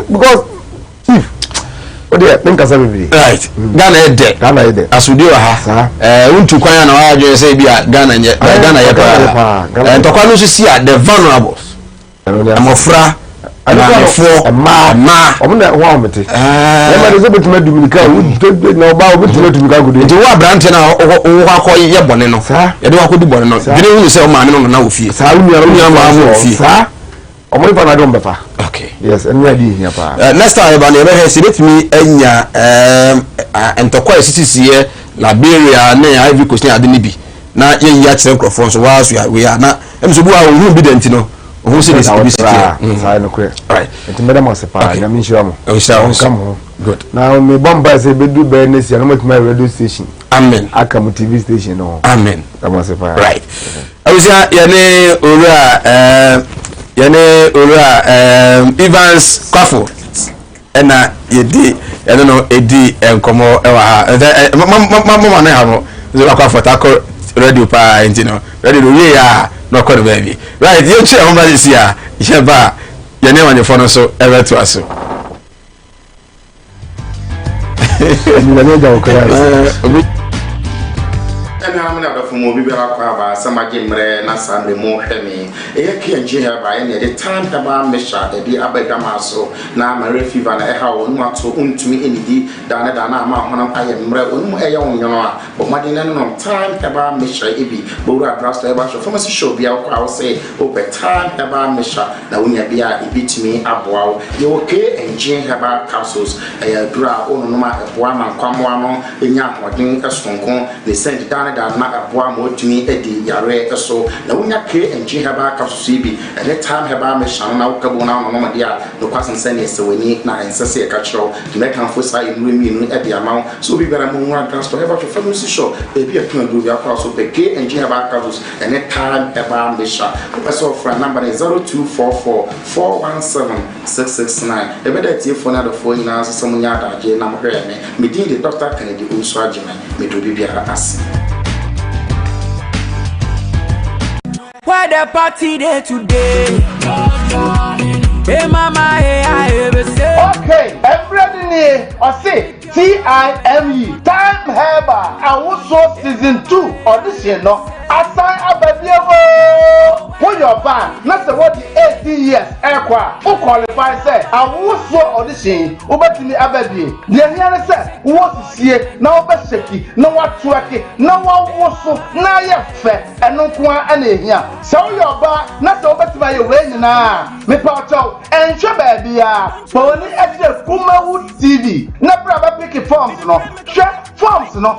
Speaker 4: because chief o de think asa be
Speaker 2: right Ghana ye de asudi wa ha untu kwan na wa ajo say bi a Ghana ye pa ntokwa no so si a the vulnerables amofra ma
Speaker 4: omna wa mete ma de so betuma dumika na oba obetuma dumika gudu
Speaker 2: nti wa brante na wo akoy ye bone no ye de akodi bone no dire hu se o ma no na ofie
Speaker 4: sa unia ma mo ofie sa omri pa na do mbefa
Speaker 2: okay
Speaker 4: yes enu adi hia pa
Speaker 2: next time ba na be he se betumi anya entokwa sisisie Liberia na Ivory Coast ade ni bi na ye ya kire microphone so wa so we are na emso bu a hu bi denti no who see this
Speaker 4: sai no kwe
Speaker 2: right
Speaker 4: enti madam asepa na mi nshira mo
Speaker 2: come good
Speaker 4: now me bomba say be do be next year no make my radio station
Speaker 2: amen
Speaker 4: akamu TV station no
Speaker 2: amen
Speaker 4: madam asepa
Speaker 2: right awusia yene ora Evans Kwafo ena yedi eno no edi enkomo ewa ha mama na ha no zo Kwafo tako radio pa enti no radio no ye ya no ko baby right you che on ba this year ye ba ye ne wanye fono so ever to aso
Speaker 4: ni na ga okara
Speaker 3: na amana da fumo bi bela kwa ba sama gemre na samre mo hemi e ke nje ha ba ye de time da ba mesha e bi abeda maso na mare fever na e ha wonu ato untumi enidi da na ma hono aye mre onu e ya wonyono a bo made na no time da ba mesha e bi bo ra brasta e ba so pharmacy show bi akwa wo say o be time da ba mesha na wonya bi a e bitimi aboa ye wo ke nje ha ba capsules e ya dura onu no ma aboa man kwamo ano enya hodin esonko the send da na aboa mo tumi edi yare eso na wonya ke enji haba kapsusu bi any time haba me shan na wokabo na no ma dia no kwasan sene esewani na ensese e ka kiro to make am fosa inu emi edi amount so bi bera mo nwa transfer haba to pharmacy shop e bi atun adu bi akwa so pe ke enji haba kapsusu any time haba me sha so for number 0244 417 669 e be that phone na the phone na so munya da je na mo hwe me din the Dr. Kennedy Usu Ajima me do bi bia as
Speaker 1: where the party there today? Hey mama, hey I ever say.
Speaker 3: Okay, everybody I say TIME Time Heba and also season 2 audition no assign a baby put your band. That's what the 18 years ekwa who qualify say awuso audition obetimi abadie de here say wo sisie na obesheki na watoake na wawoso na ye fe eno ko ana ehia se wo yoba na se obetimi aye we nyina me pa ocho enhwe ba bia poni ade Kumawood TV na bra ba pick forms no hwe forms no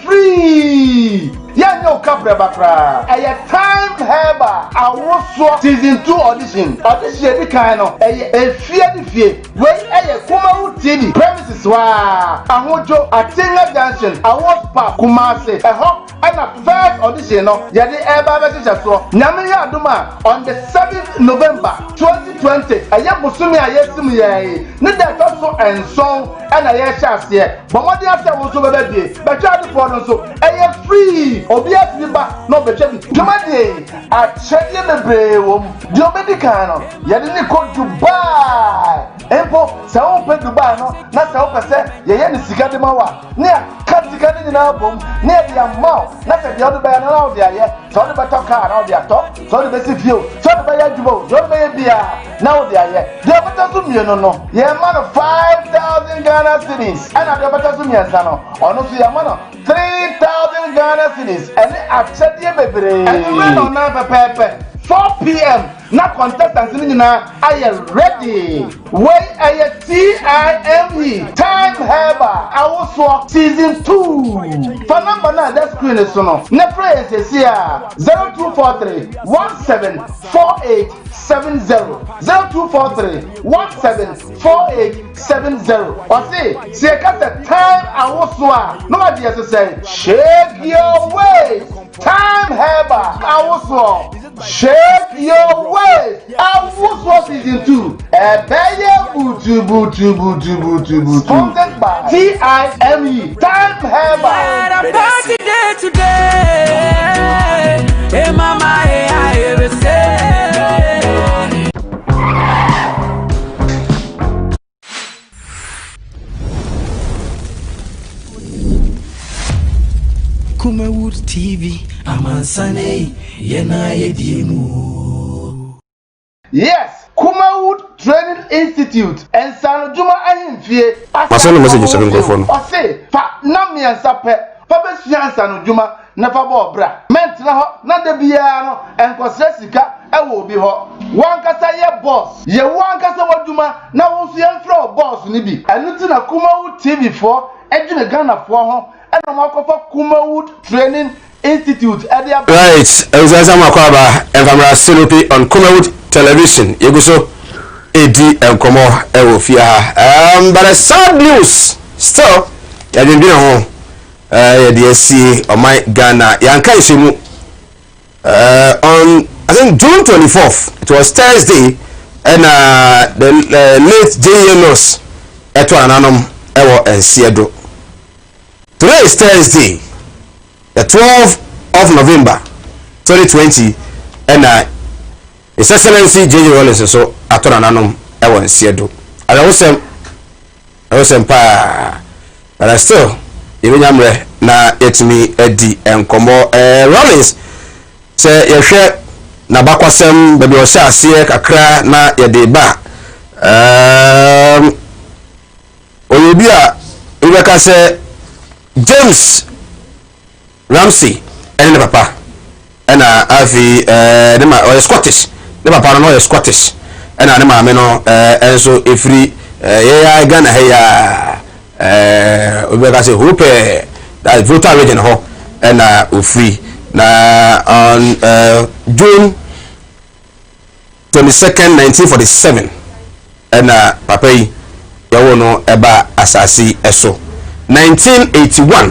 Speaker 3: free yeah no capra bakra time heba awoso season 2 audition the kind of fie we Kumawood TV premises wa ahojo Atenga Junction awards park Kumase and a first audition no yade eba be so nyame ya aduma on the 7th November 2020 busumi ayesim ye ne da so enson and ayehase bomodi ase wo so bebie betwa de for no so free obi asiba no betwa bi tumade a chede bebre wo di obedi kan no yade ni ko Dubai empo se wo pe Dubai no na se wo pese ye ni sika de mawa ne katika ni na bom ne dia ma na se dia do be na na dia ye so de beto car na dia to so de be si fio so de be ya jubo so de be bia na dia ye dia beto so mieno no ye man 5,000 Ghana cedis and dia beto so miensa no ono so ye man 3,000 Ghana cedis and achede bebre and we no na pepe 4 p.m. na contestants ni na are ready. Wait time heba also season 2. For number na that screen is no. Na phrase is here 0243 174870 0243 174870. Or say cut the time also. No idea to say shake your waist. Time heba also shake your waist. I was season 2. Sponsored by TIME. Time Heba.
Speaker 1: Party day today. Hey mama, hey I ever say.
Speaker 5: Kumawood TV. Amansane. Yena yediemu.
Speaker 3: Yes, Kumawood Training Institute and San Juma Ahimfie.
Speaker 2: Masano message is going for.
Speaker 3: I say, fa na mi ansape. Fa be sua San Juma na fa bo bra. Ment na ho na de bia no enkosre sika e wo bi ho. Wan kasa ye boss. Ye wan kasa waduma na wo so ye mfro boss ni bi. Enu ti na Kumawood TV for edwene Ghana for ho. Eno makofa Kumawood Training Institute.
Speaker 2: Right, Ezazama Kwaba Evamra Silopi on Kumawood Television. Yeguso Edi Enkomo Ewofia. But a sad news still. I didn't be home. DSC on my Ghana. Yanka Isimu on I think June 24th. It was Thursday, and the late JNOS Eto Ananum Ewo and Siedo. Today is Thursday, the 12th of November 2020, and His Excellency J.J. Rollins so Eto Ananum Ewo and Siedo. I was empire, but I still even yamre na etimi edi enkomo Rollins say yehwe na bakwasem bebi ose ase kakra na yede ba oyebia ibeka say James Ramsey ene papa ena afi ne ma Scottish ne papa no Scottish ena ne ma me no enso efri ya Ghana heya obeka say hope that voter region ho and free na on June 22nd 1947 and papa yi yawo no eba asasi eso 1981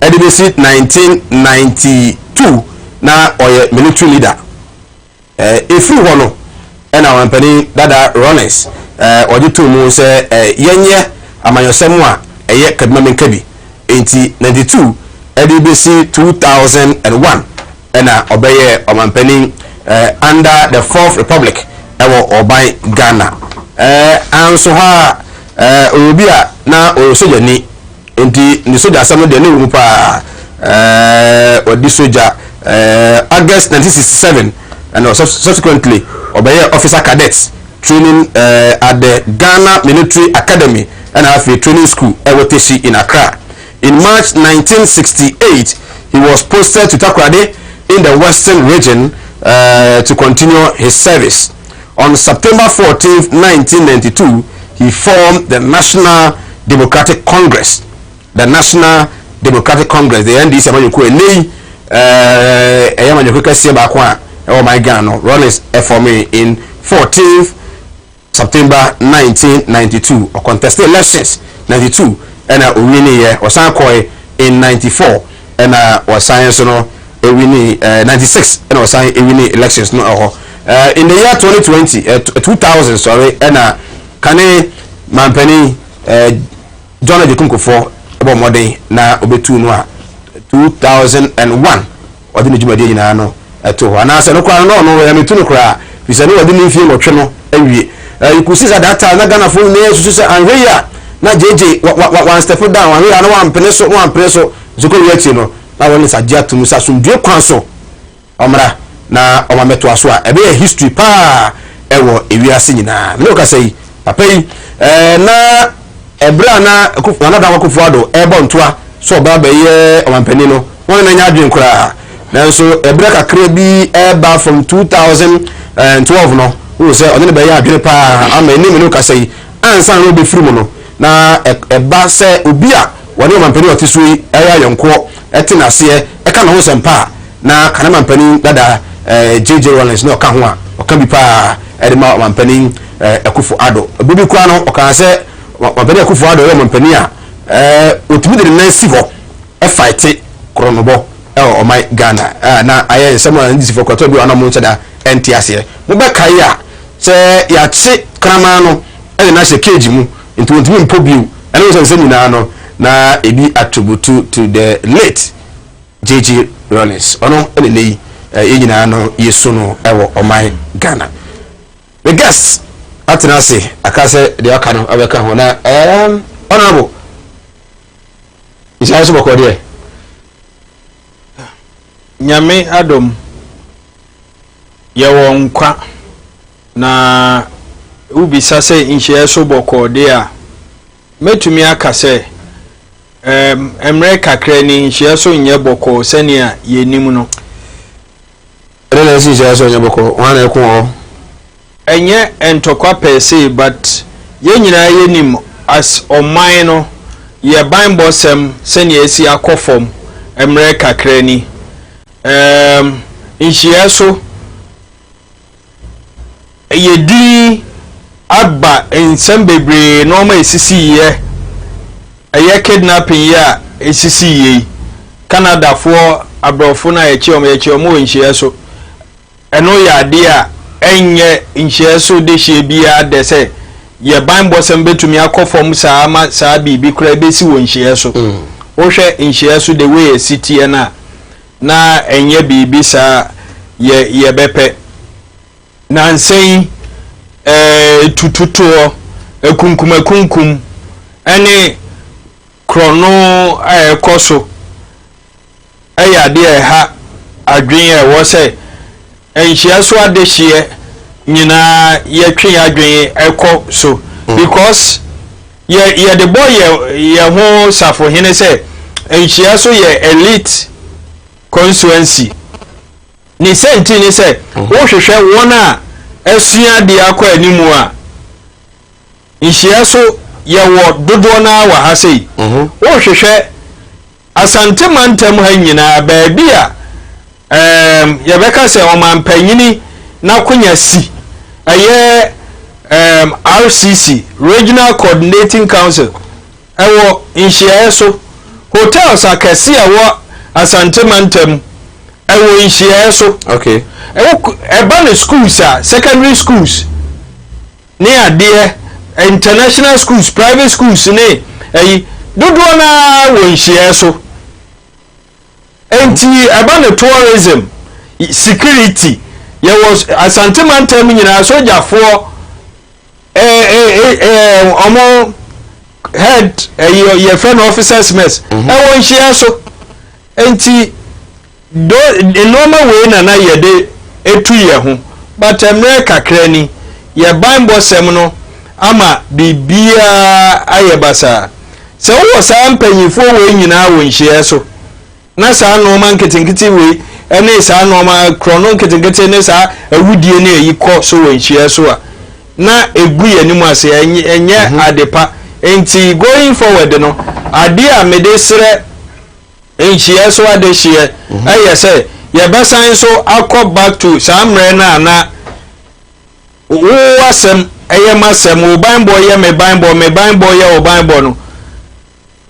Speaker 2: edibisi 1992 na oye military leader efri ho no and our company dada Rollins ojitu mu say yenye amanyosemu a eye kadmamen kabi 1992 edibc 2001 and obeye omampani under the Fourth Republic ewo oban Ghana anso ha obia na osoja ni enti ni soja samo de ne pa odi soja August 1967 and subsequently obey officer cadets training at the Ghana Military Academy and have a training school Ewotesi in Accra. In March 1968, he was posted to Takoradi in the Western region to continue his service. On September 14, 1992, he formed the National Democratic Congress. The National Democratic Congress, the NDC, my Ghana, Rollins formed in 14th September 1992, or contested elections 92, and a winning year, or Sankoi in 94, and was science no a winning 96, and was a winning elections no in the year 2020 2000 sorry, and Kane Mampeni John Adekunko for about more day na obetu no 2001 or the Jumadi in ano to and I said no I mean to no cry we said no didn't feel much no every you could see that time na Ghana full name so and here na JJ one step down and here no one peso zoko yeti no na one is adia to musa sum due kwanso omra na omameto aso a ebe history pa ewo ewiase nyina me ka say papa yi na ebra na another wakufuado ebo ntoa so ba be ye omampani no won na nya adwen kura na so ebra kakra bi eba from 2012 no who say odene be ye adwen pa amani me no ka say ansan no be free mo no na eba se obi a woni omampani otiso yi eya yonko etinase eka no ho sempa na kana mampani dada JJ Rollins no ka ho a oka bi pa edema mampani ekufu ado bibi kwa no oka se mampani ekufu ado yo mampani a otumi de nansi ho fight kronobo o my Ghana na aye someone ndisi for kwato bi ona mo ncheda entiase mo be kai a se ya che krama no na se cage mu into otumi mpo biu ene so nyina no na ebi attribute to the late JJ Rollins ono ene nei nyina no yesu no ewo o my Ghana. The guest atenase akase de aka no abeka ho na honorable isa so bokode
Speaker 6: nyame adom ye Wonkwa na ubisa se inhye so bokode a metumi akase emre kakra ni inhye so nye boko senia yenim no
Speaker 2: rele si inhye so nye boko wana ekwo
Speaker 6: enye entokwa pese but ye nyina yenim as oman no ye Bible sem senia esi akofom emre kakra ni inhye so yedi aba ensem bebre no ma esisi ye eye kidnapping ya esisi ye Canada for abrofo na ye chiomo inhye so eno ya de a enye inhye so de hye bia de se ye Bible sem betumi akofom saa ma saa bibi kura besi wo inhye so wo hwe inhye so the way city na enye bibi saa ye bepe nansen tututo ekunkum ene krono ekoso eyade ha adwen wo se enhia so adehie nyina ye twen adwen eko so because ye the boy ye ho safo hene se enhia so ye elite constituency ni senti ni se wo hwehwe wona esua de akọ animu a nhia so ye wo dodo na wa ha sei wo hwehwe asante mantem ha nyina ba bia ye beka se o mampanyini na konya si aye RCC Regional Coordinating Council ewo nhia so hotels akese awo asante mantem ewo nhia so
Speaker 2: okay
Speaker 6: urban schools secondary schools near there international schools private schools ne dodo na won share so enti urban tourism security there was asante mantem nyina soldier for omo head your friend officers mess won share so enti the normal way na yede etu ye ho but emre kakra ni ye Bible sem no ama bibia ayebasa se wo sa mpanyifo we nyina wo nhye so na sa no man ketenkete we ene sa no ma krono ketenkete ne sa awudie ne yikọ so wo nhye so a na egu ye ni mu ase enye adepa enti going forward no ade a medesre enhye so ade hye aye se ye besan so akọ back to samre na wo asem eye masem wo Bible ye me Bible ye wo Bible no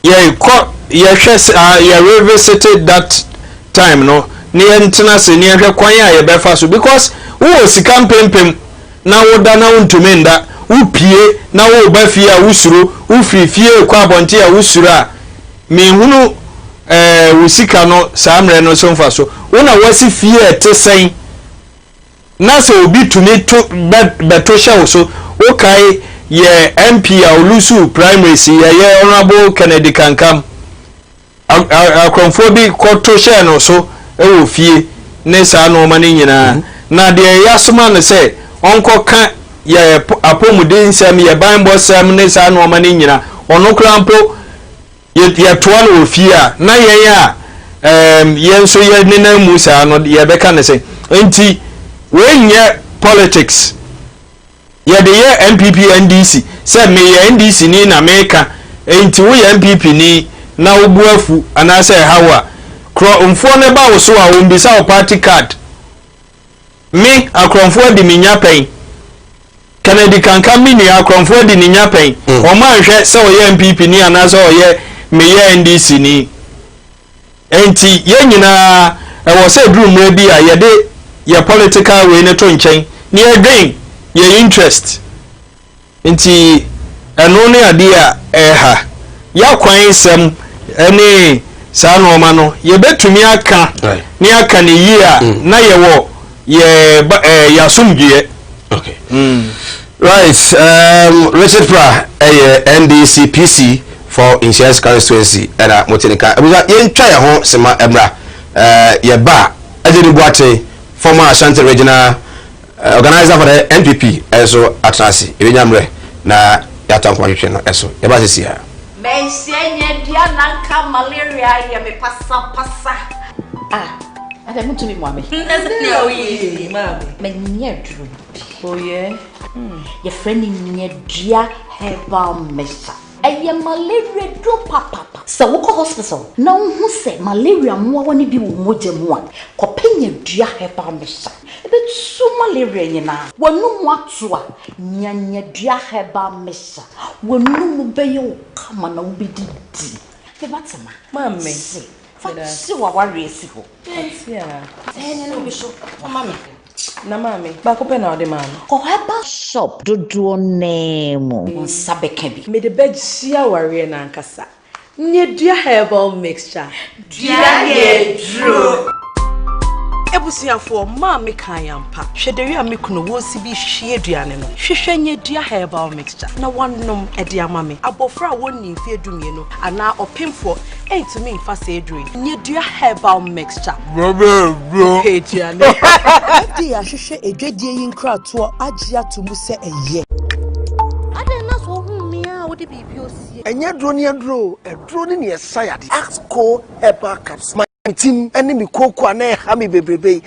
Speaker 6: ye ko ye hwe ye revisited that time no ni entina se ni hwe kwan a ye befa so because wo sika mpempem na wo da na untumi nda wo pie na wo ba fie a wusuro wo fifie kwa abonte a wusuro a me hunu wo sika no samre no so mfa so wo na wasi fie etesen na se obi tumi to beto hye so wo kai ye MP a olusu primary si ye honorable Kennedy Kankam akonfo bi koto hye no so wo fie ne sa no ma ni nyina na de yasoma no se onko ka ye apomuden sam ye Bible sam ne sa no ma ni nyina ono krampo ye toa no fie a na ye ya ye so ye ne na mu sa no ye beka ne se enti when ye politics ye de ye MPP NDC say me ye NDC ni na America enti wo ye MPP ni na wo buafu ana say hawa kro mfo ne ba wo so a wo mbisa wo party card me akronfo di minya pen Kennedy Kankam mi ni akronfo di ni nya pen o ma hwe say wo ye MPP ni ana say wo ye me ye NDC ni enti ye nyina wo say drum mra bi a ye de ye political way ne to nchen ni again ye interest nti eno ne ade a ha ya kwan sem ene sa no ma no ye betumi aka ni aka ne yi a na ye wo ye yasumdue
Speaker 2: okay right Richard Pra NDC PC for insurance constituency era motenika abuza ye ntwa ye ho sema emra ye ba ajeni buate former Ashanti regional organizer for the NPP also atrasi ebenyamre na yatanko hwehwe no eso ye ba sisi ha
Speaker 7: mensenye dia nanka malaria ye me pasa ada mtu mi mwame nne oyi mami menye drum oh yeah your friend nye dia herbal mixture eye malaria do papa so wo ko hospital na hu se malaria mo woni bi wo moje mu a ko penye dua herbal mixture ebe su malaria nyina wonu mu ato a nyanya dua herbal mixture wonu mu beye wo kama na wo bididi e batema mami si wa worry si ho no bi so mami na mami ba ko pe na ode man ko herbal shop dodo nemo nsabeka bi me de begia worry na nkasa nye dua herbal mixture dua ye dro ebusiafo mami kan yampa hwederi a mekuno wo si bi hwie aduane no hwehwe nye dua herbal mixture na wanom ede amame abofra wonni mfie dumie no ana opemfo entumi mfa se edure nye dua herbal mixture bro aduane di ahwehwe edwadie yi nkrato agye atomu se eye ade na so hu mi a wo de bibi osie
Speaker 3: enye dro ne dro edro ne ne sayade axco herbal capsule team eni mi koko na ha mi bebrebe eyi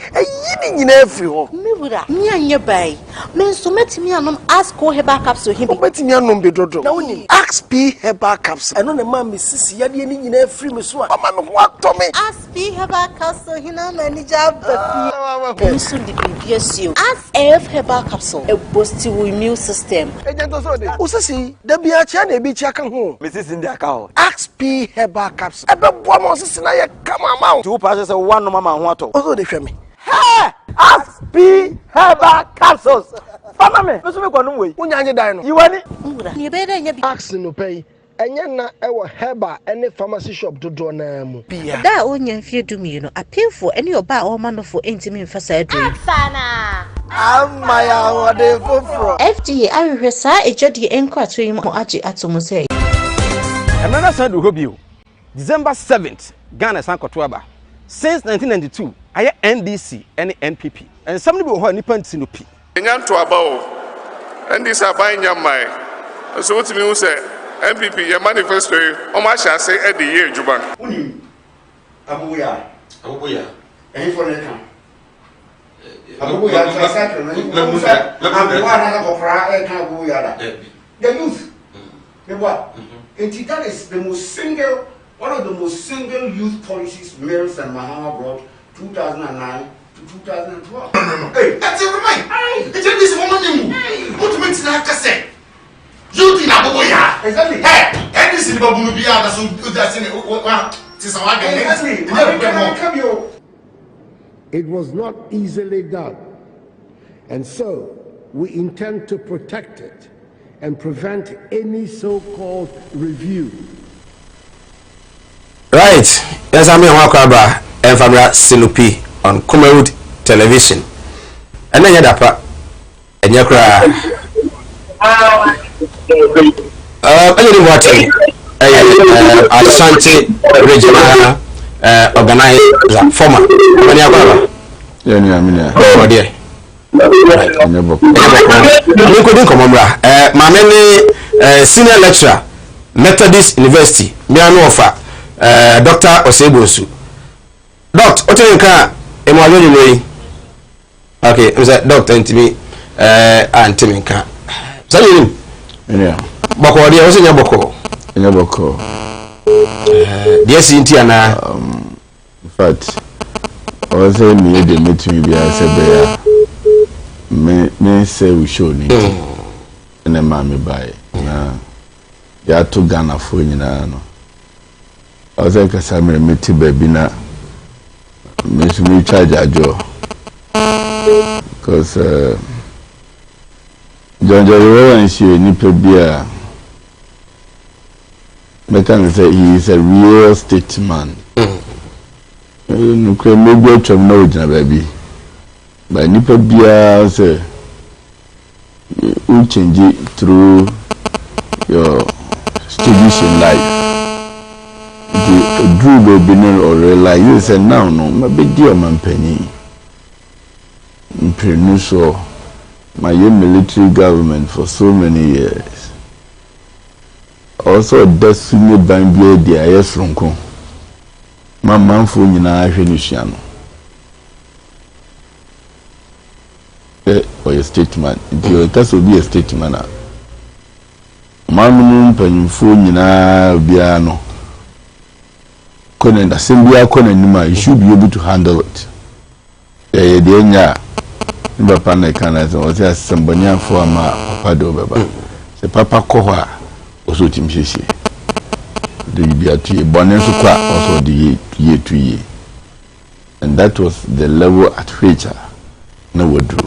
Speaker 3: ni nyina afiri ho mi wura mi anye bai men so metimi anom axco herbal capsule him metimi anom be dodo na woni axp herbal capsule eno ne ma mi sisi yade ni nyina afiri mi so a ma me ho atome axp herbal capsule hina ma ni jabafi nso di bibiasio axf herbal capsule e boost your immune system ejento so de usisi da bia cha na ebi cha ka ho me sisi ndi aka ho axp herbal capsule e be bo mo sisi na ye kama to pass one no mama ho ato ozo de hwe me hey XP herbal capsules fama me so me kwanu we unya anye dan no yiwani ni be da nya bi ax no pay enye na ewo herbal ene pharmacy shop dodo na mu
Speaker 7: da onya mfie dumie no apefo ene oba o manofo entimi mfasa adru sana
Speaker 3: amaya wode foforo
Speaker 7: FDA ahwehwesa ejodi enkrato yi mo agi atomo sei
Speaker 8: another side we hope you December 7th Ghana Sankotoaba since 1992 aye NDC and NPP and some people who are nipping to no pee.
Speaker 9: Nyan to about, and this are buying your mind. So what you say, MPP, your manifesto, how much I say at the year, Juba.
Speaker 3: Abuya, and for the camp. Abuya, the youth, the what? And that is the most single, one of the most single youth policies Mills and Mahama brought 2009 to 2012. No. Hey, that's it, right? It's this woman. What makes that cassette? You did Abuya. Exactly. Hey, and this is Babubia, that's in it.
Speaker 10: It was not easily done, and so we intend to protect it and prevent any so-called review.
Speaker 2: Right. Yes, I'm Wonkwa and Famra Silupi on Kumawood television. And then Yadapa and Yakra. I didn't watch it. Ashanti regional organizer former. Oh dear. My senior lecturer, Methodist University, Miano offer, Dr. Osebosu. Doctor, what do you think? Okay, it was a doctor and me, and Timinka. So you know, Boko, dear, was in your Boko. In your Boko. Dear Cynthia, in fact, I was saying, me, they met me, I said, me say we show need and a mammy buy. Ya to Ghana for you know. I was like a summer meeting baby now. Miss me charge a jaw. Because John Jerry and she nipple beer. Mekan say he is a real statesman. You can maybe to know baby. But nipple beer say you change it through your stages in life. The drew baby no or realize you say now no my big dear man penny. So my military government for so many years. Also destiny bambia the ayes from Kong. My man for you na Venetiano. Or a statement. That will be a statement. Man penful na biano. Conan assembly you should be able to handle it. The Niba pana kana was somebody for my papa do baba. The papa koha also timshishi. The year 2 bonus also the year 2 year. And that was the level at which I never drew.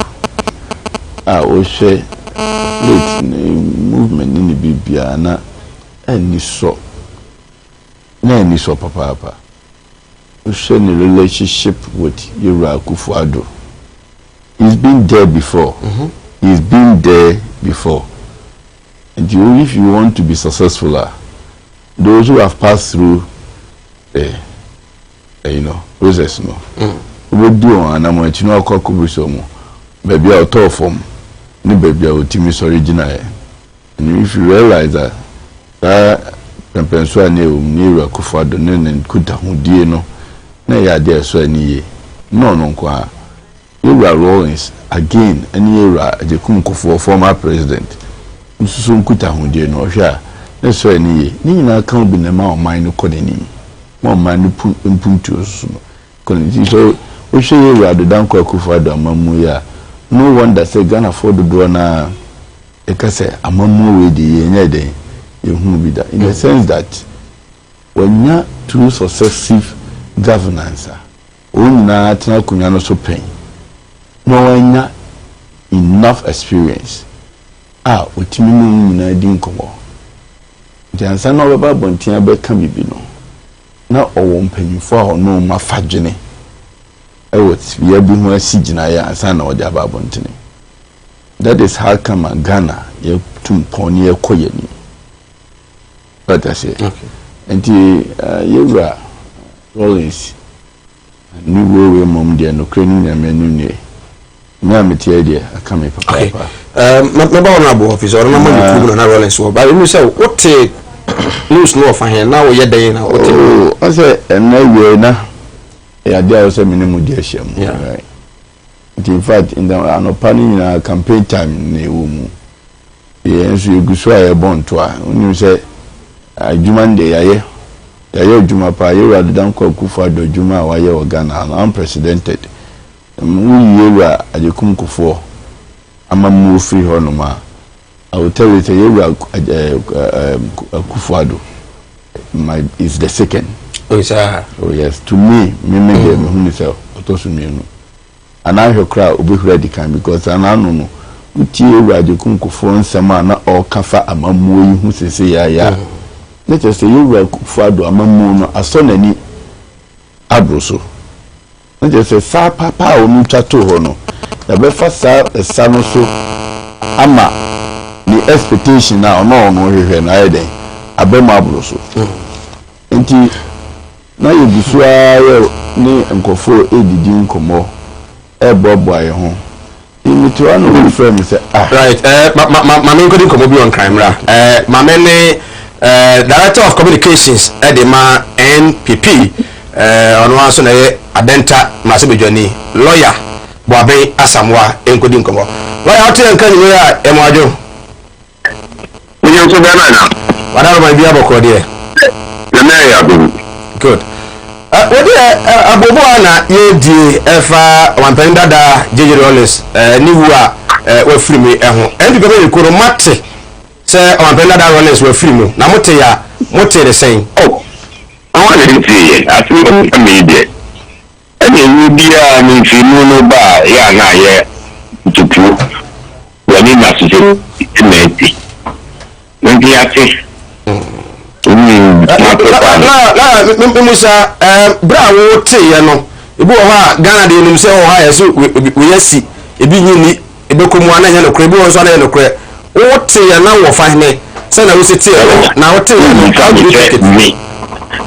Speaker 2: I also late movement in the Bibiana and you saw. Then you saw papa. You share a relationship with Yura Kufuado. He's been there before. He's been there before. And if you want to be successful, those who have passed through process we do and I'm going to know how baby I'll talk from the baby I will team original. And if you realize that Pensua near Kufado and Kuta Hudieno, nay, I dare so any no qua. You are Rawlings again, and you are the Kunko for former president. Soon Kuta Hudieno, yeah, that's so any Nina can't be the amount of mine coding. More man impuntus. So we show you are the Danko Kufado, Mamuya. No one that say Ghana afford the drona. A case a mamu with the day. You be that in the sense that when you are two successive governance, when not kunyano so pain, no one enough experience. With me didn't come on. The answer no about Bontia can be no. Now I won't pay you for no my fagene. I would be able to see Jinaya and San or the about Bontini. That is how come a Ghana, you to pony a coyeni. But I say, okay. And you are Rollins, new way, mom, dear, no craning and menu.
Speaker 4: me metie dia aka me papa
Speaker 2: member honorable officer or number you na Rollins so but you say what news no of here now we dey na what
Speaker 4: I say na we na ya dia say minimum dia hia mu right. In fact in the anopani na campaign time na ewo mu yenso eguso aye bonto a oni say adwuma nde yaye adwuma pa ye rather than Kufa do adwuma wa ye Ghana unprecedented we yewa ajekum Kufo amamu free honoma I will tell you yewa Kufuado my is the second.
Speaker 2: Oh sir.
Speaker 4: Oh yes, to me make them who say otosu mienu and I hear crowd obi ready kan because anano no uti yewa ajekum Kufo nsema na o kafa amamu yi hu sese ya let us say yewa Kufuado amamu no asonani abroso. Let us say sa papa o nutwa to ho no ya be fa sa no so ama the expectation now no hwehwe na eden abema abroso enti na yebusua ye ni nkofo edidi nkomo ebobo aye ho imiti anu we frame say
Speaker 2: right ma me nkodi nkomo bi on crime ra ma me ne director of communications edema NPP ono aso na ye adenta masebejoni lawyer Boabe Asamwa enkodi nkomo lawyer oti enkan ni ya emwajo
Speaker 11: we you so bana na
Speaker 2: wadaro ma bia boko de
Speaker 11: na ya bu
Speaker 2: good wodi abobo na ye di efa wampani dada JJ Rollins ni wu a wa free me eho endi bebe rekoro mate se wampani dada Rollins wa free mu na mote ya mote de sen
Speaker 11: I want to see I think me there and you be a me no ba ya na ye tutu we ni na se meti ndi ati
Speaker 2: Musa bra wo te ye no ebi wo ha Ghana de nim se wo ha ye so we yasi ebi nyini ebekomu ana nya no kre ebi wo so ana no kre wo te ye na wo fa hene se na wo se te na wo te ye no how do you take it
Speaker 11: me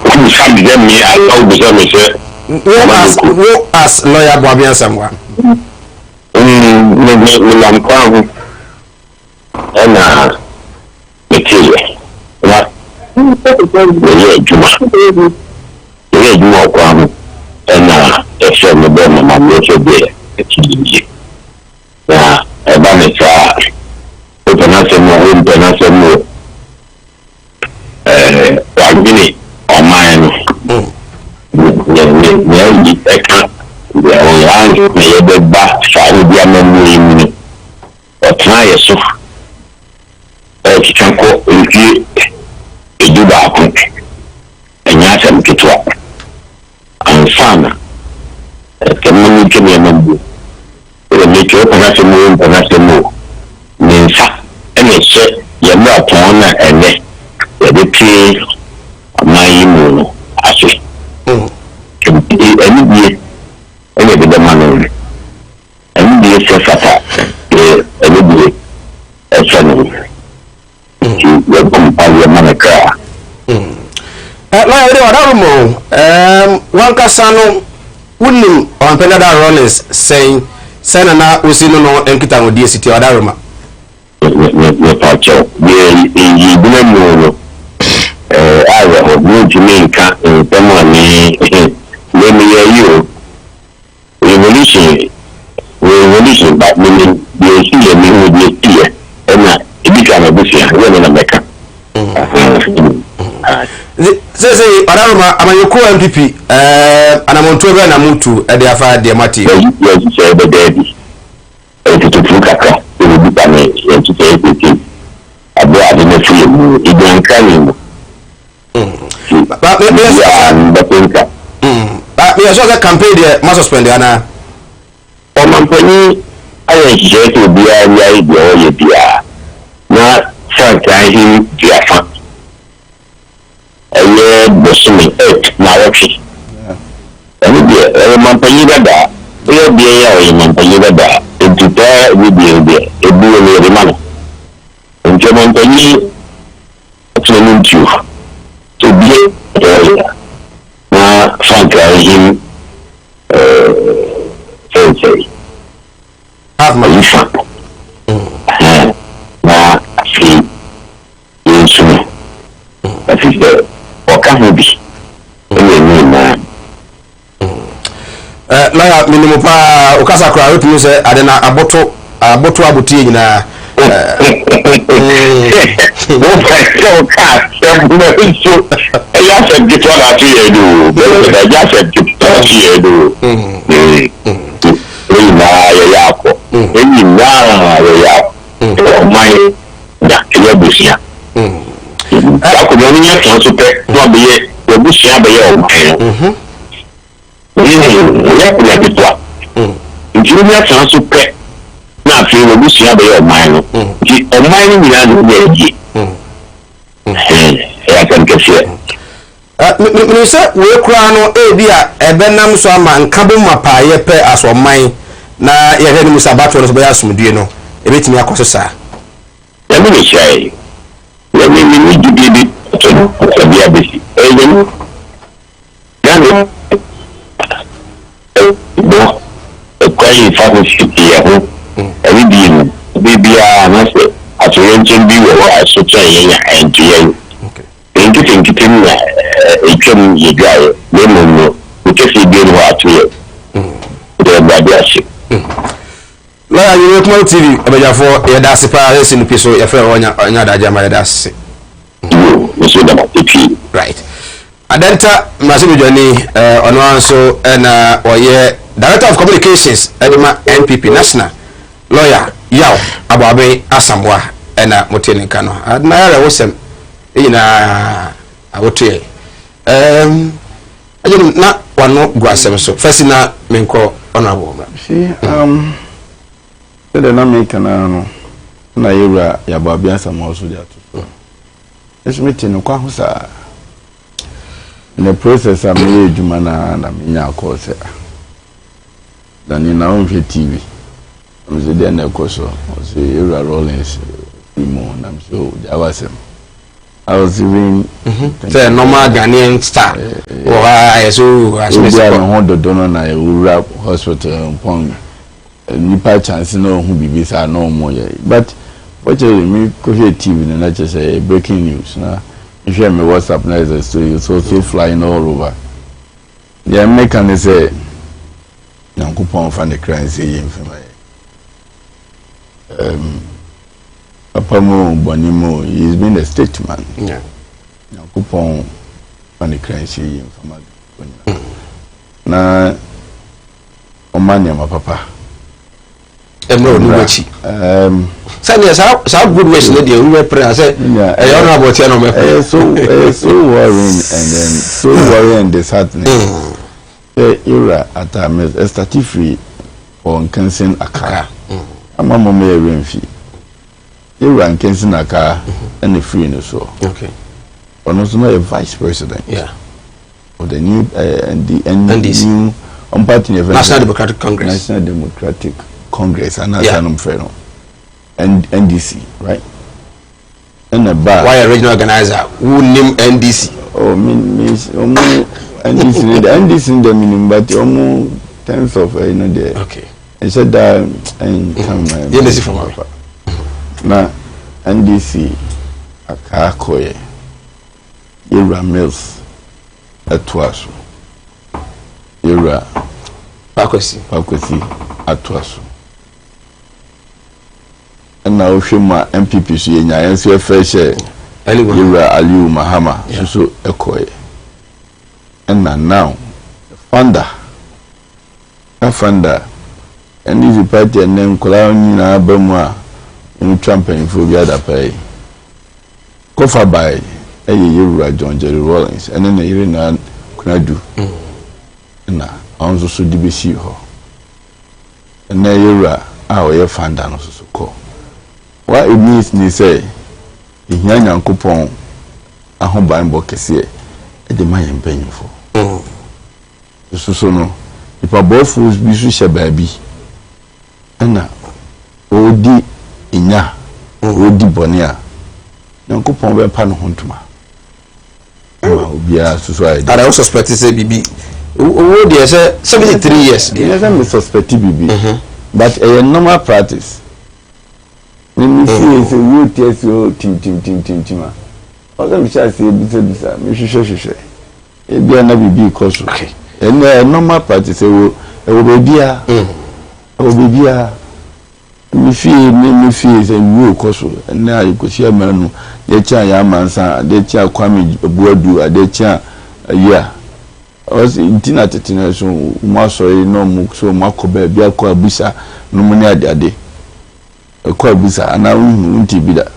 Speaker 11: who some them me I know be some say
Speaker 2: wo as lawyer Boabe Asamwa
Speaker 11: me lam kwa na metie na ye juma kwa na efe me be na me che be etie na e ba me cha o na se mo wagini online ne eka ya online me ye be ba fa ni bia me ni o try so chako nki eduba ko enya sam kitwa ansana kemuni kemye mambu ele mecho panase mo ninsa ene che ye mo atona ene ye de pi amayi mu aso eni bi ene be manu eni bi se fata eni bi echanu we compare manaka
Speaker 2: la ere wadaru mo wanka sano unim wampenda da Rollins saying sana na usino no enkita ngodi city wadaru ma
Speaker 11: ne pacho ye bule mo ayo ho ni nka temo ni le mi ye revolution but me ye si ye mi ho ye tie na ibika na busia we na meka
Speaker 2: se wadaru ma amanyoku MPP anamonto be na mutu e de afa de mati
Speaker 11: ye se be dedi e tutu kaka e bi pa me ye tutu e abo ade na fi mu idan kan mu
Speaker 2: ba me so campaign de ma suspend ana
Speaker 11: o mampani aye je to bia ya ibo ye bia na franka him diafa aye bosumi na wachi ani bia mampani dada ye bia ya o mampani dada entuta bi bia ebu le remano nje mampani tunu ntiu to bia na franka him say say okahubi
Speaker 2: lawyer minimum pa okasa kra wetu say ade na aboto abuti nyina
Speaker 11: na fi wo busia be o man no ti o man ni na no be ji ya kan ke se
Speaker 2: me se we kura no e bia e benam so ama nka bo mapa ye pe aso man na ye hwe ni musabato no so be asumdue no e betimi akoso sa
Speaker 11: ya me shai ya me ni di to bia be si e ye no ya no kwai fa ko shi ya ho every baby na se atoyenchen bi wo aso tsan ya enje thank you na etwem ye gae le mo ukesi bi no atoye de badiashi
Speaker 2: la you Kumawood TV abejafo ye da se pa ese no piso ye fra onya da jama ye da se
Speaker 11: so da TV
Speaker 2: right adenta masibu joni ono anso na oye director of communications edema NPP national lawyer yaw ababe asamwa na moteni kano na yare wosem ina awote ajin na wano guasem so first na menko honorable
Speaker 4: see the na make na no na yura ya babi asamwa so dia to esmiti no kwa husa in the process am ye djuma na menya akose dani na on TV mze de na koso so yura rollins imo na so jawasem I was even
Speaker 2: say normal Ghanaian star or so as we say
Speaker 4: on the donor na Ura hospital pon nipa chance no hu bibisa no mo ye but fortunately me ko TV na just say breaking news na if you me WhatsApp na is so so flying all over yeah make an say Yankupon fan the crime say infamy Apamo Bonimo, he's been a statesman.
Speaker 2: Yeah.
Speaker 4: Yankupon fan the crime say infamy na omanya ma papa
Speaker 2: emro ni wachi say so good ways no dey we pray say e on about here no me
Speaker 4: so worrying and then so worrying and disheartening. Era at a statifree on Kensin Aka. Ama mama ya renfi. Era and Kensin Aka and the free no so.
Speaker 2: Okay.
Speaker 4: On also a vice president.
Speaker 2: Yeah.
Speaker 4: Of the new and the new party
Speaker 2: National Democratic Congress.
Speaker 4: National Democratic Congress and National Freno. And NDC, right? And a bar.
Speaker 2: Why a regional organizer who name NDC?
Speaker 4: Oh, means and this in the meaning, but almost tens of there.
Speaker 2: Okay.
Speaker 4: And said that and come
Speaker 2: from
Speaker 4: now NDC Akakoye Ira Mills Atwasu Ira
Speaker 2: Pakwesi
Speaker 4: Atwasu and now Shima MPP Yenya and so fresh Ira Aliu Mahama so Ekoye. And now founder and this party and then Kolani na Bemwa in Champagne for the other pay. Cover by a year John Jerry Rollins and then a year na Kunadu. Na also so DBC ho. And na year our founder no so call. What it means ni say Inyanya Kupon ahoban bo kese e de man mpanyimfo. So no ipa bofus bi so hye baabi na odi inya odi bone a Yankopon be pa no hontuma obia so I
Speaker 2: I also suspect say bibi o dey say 73 years
Speaker 4: yes I suspect bibi but a normal practice when you see is a you test your team ọsẹ mi ṣe àṣẹ bisa mi hwehwẹ ebi ana bibi kọ so normal practice ewo bebia mi fie se wu kọ so na ayikosi amanu de cha ya mansa de cha kwame buadu de cha ya os intina tetina so mo so no mo so mo akoba bia ko abusa no mo ne ade ko abusa ana nti bida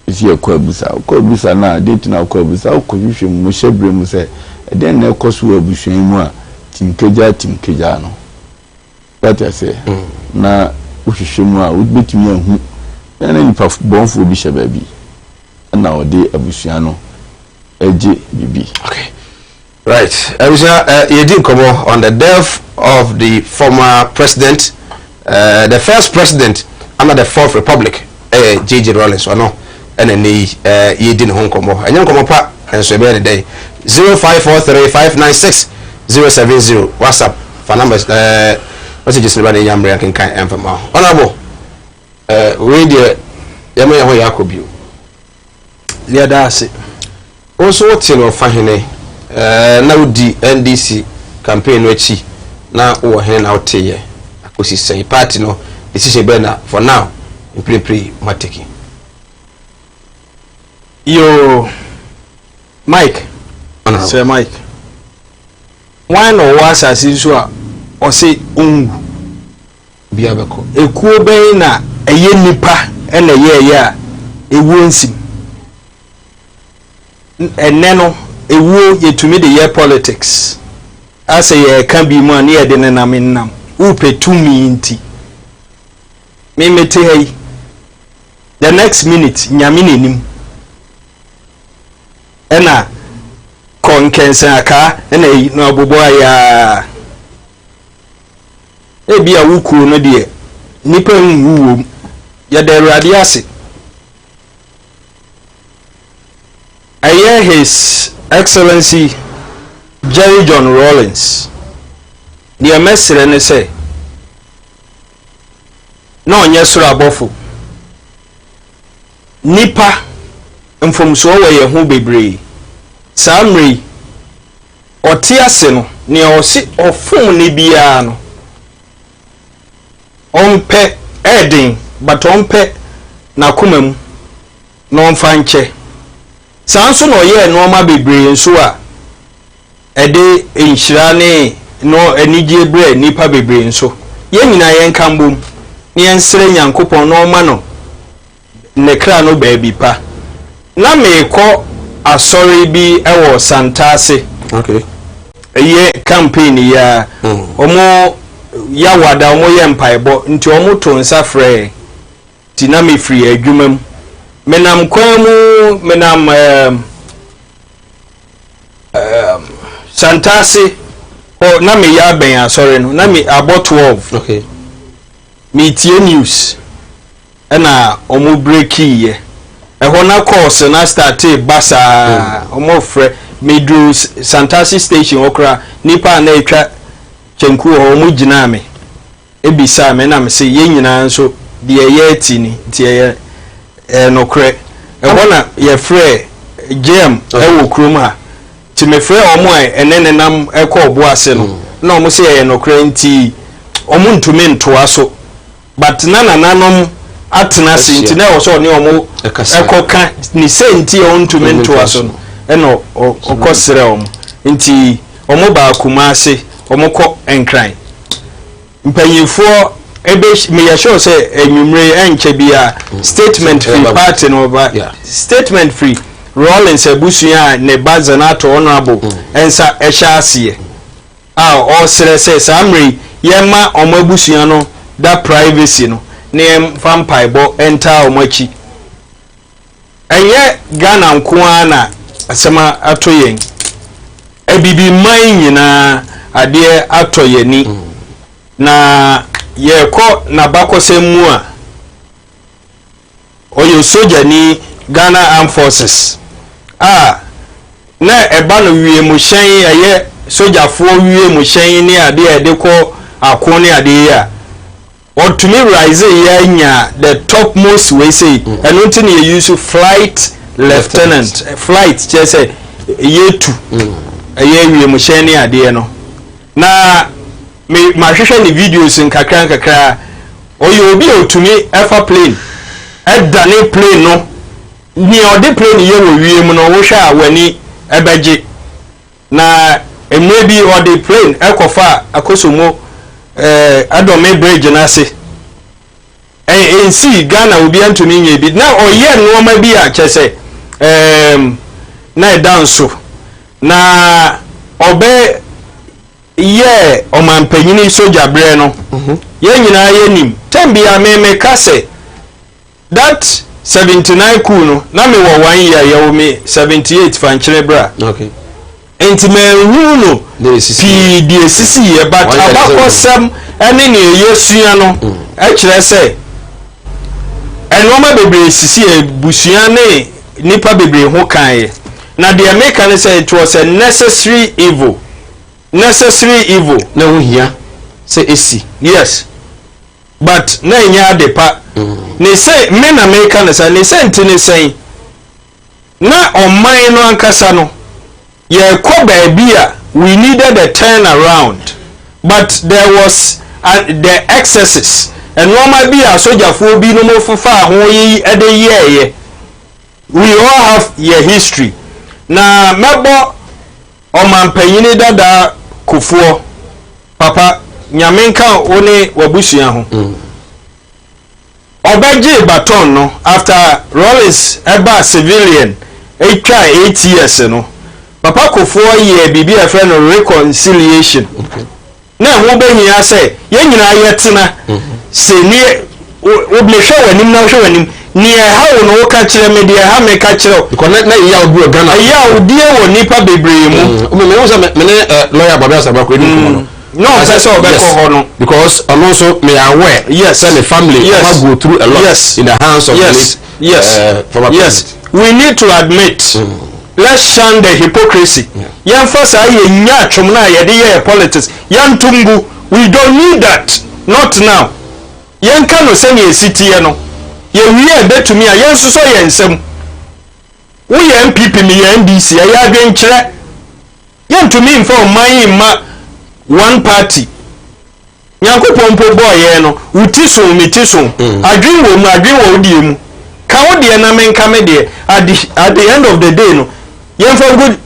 Speaker 4: isi ko abusa na de tina ko abusa ko hwehwe mo hyebre mu se den na ko so abusuan mu a timkeja no that I say na uhwehwe mu a wobetumi ahu na nipa bonfo bi hye baabi na ode abusuan no eje bibi.
Speaker 12: Okay, right. Yedin komo on the death of the former president, the first president under the Fourth Republic, J.J. Rawlings, or no, and then Yedin Hong Komo. And young Komo Pa, and so every day 0543-596-070 WhatsApp for numbers. What's it just about the young American kind of info? Honorable, radio, Yamaya Yakobu.
Speaker 6: Yeah, that's it.
Speaker 12: Also, what's in Fahine? Now the NDC campaign which now or hen out here. I could say party no decision banner for now in pre matiki.
Speaker 6: Yo, Mike, Sir Mike. Why no was as usual or say
Speaker 12: Biabako.
Speaker 6: A cool na a ye nipa and a year, a wounds. And nano ewu ye to me the year politics as a can be more near than an aminam upe to me inti me mete hey the next minute nyamini nim ena konkensa aka ena no abobo ya ebi awuku no de nipa nwuwo ya de awurade ase His Excellency Jerry John Rawlings. The message and say, no, yes, Rabofu. Nipa, and from so away a who be brave. Samri or Tiasino, near or sit or phone Nibiano. On pet adding, but on pet Nakumem, non fanche. Sanso no ye normal bebre nso a ede enhirane no anigye bre nipa bebre nso ye nyina ye nkambom ne ensere nyankopon no ma no nekra no baabi pa na meko asori bi ewo santase.
Speaker 12: Okay,
Speaker 6: ye campaign ya omo ya wada omo ye mpaebo nti omo to nsa frɛ ti na me free adwumam menam kwamu menam santase o na me ya ben asori no na me about 12.
Speaker 12: Okay,
Speaker 6: me tie news na omo break ye ehọ na course na start basa omo frɛ me do santase station okra nipa na etwa chenku omo gina me ebisa me na me se ye nyina nso de ye atini tie no kre ehona ye frɛ gem ewo krom ha ti me frɛ omo enene nam ekọ obo ase no na omo se ye no kre nti omo ntumi ntoa so but nanom atena se nti na wo so ne omo ekoka ni se nti o ntumi ntoa so no eno okosere omo nti omo ba akuma ase omo kɔ enkran mpanyifo ebe me ya show say enwumre enche bia statement free party no ba statement free Rawlings abusuya ne bazanato honorable ensa ehya ase all sere samri yema omo abusuya no that privacy no ne vampire bo enter omachi enye Ghana nkoa na asema atoyen ebibi man nyina ade atoyeni na yeko na bakosemu a oyo soja ni Ghana Armed Forces na eba no wie mu hyen aye soja fo wie mu hyen ni ade ede ko akon ni ade ya otumi rise ya nya the topmost we say and until you use flight lieutenant flight say year 2 year we mo share ni ade no na me ma hwehwe ni videos nkakra oyo obi otumi efa plane edane plane no ni ode plane ye wo wiem no wo hwa awani ebeje na maybe ode plane ekofa akosomo adome bridge na se ensi Ghana obi antumi nye bi na oye no ma bi a chese na danso na obe ye omampanyini soja bre no ye nyina ye nim tambia me kase that 79 cool no na me wo 1 year ye wo me 78 fanchire bra
Speaker 12: okay
Speaker 6: enti me hu no pi die sisi ye but abakosam ene ne yesua no e kire se enoma bebre sisi e busua ne nipa bebre ho kan na the American say it was a necessary evil na wo hia say esi yes but na nya adepa ne say men American say ne say ntini say na oman no ankasa no ye ko baabia we needed a turn around but there was the excesses and normal be a soldier for bi no mo fufa ho yi ede ye we all have your history na mebo omampanyini dada kufuo papa nyamenka one wabusua ho obaje baton no after Rollins eba civilian etwa 8 years no papa kufuo ye bibi a friend of reconciliation na ho behia say ye nyina yetena se ni oblehwe wanim na hwe wanim ni ha wo no ka kire me de ha me ka kire
Speaker 12: because na ya odu Ghana
Speaker 6: ya odie wo nipa bebre mu
Speaker 12: me wo say me lawyer Baba Sabako edu kono
Speaker 6: no say so be ko ho no
Speaker 12: because also me aware
Speaker 6: yes
Speaker 12: say the family must go through a lot in the hands of
Speaker 6: yes we need to admit let's shun the hypocrisy yamfasa ye nya atwom na ye de ye politics yantumbu we don't need that not now yanka no say ye sitie no ye wiye betumi a yensuso ye nsem wo ye MPP mi ye NDC ya adwenkyere yantumi mfa oman ma one party nyankopon po boy ye no utiso mitiso adwen wo mu adwen wo die mu ka wo de na menka me de at the end of the day no yemfa good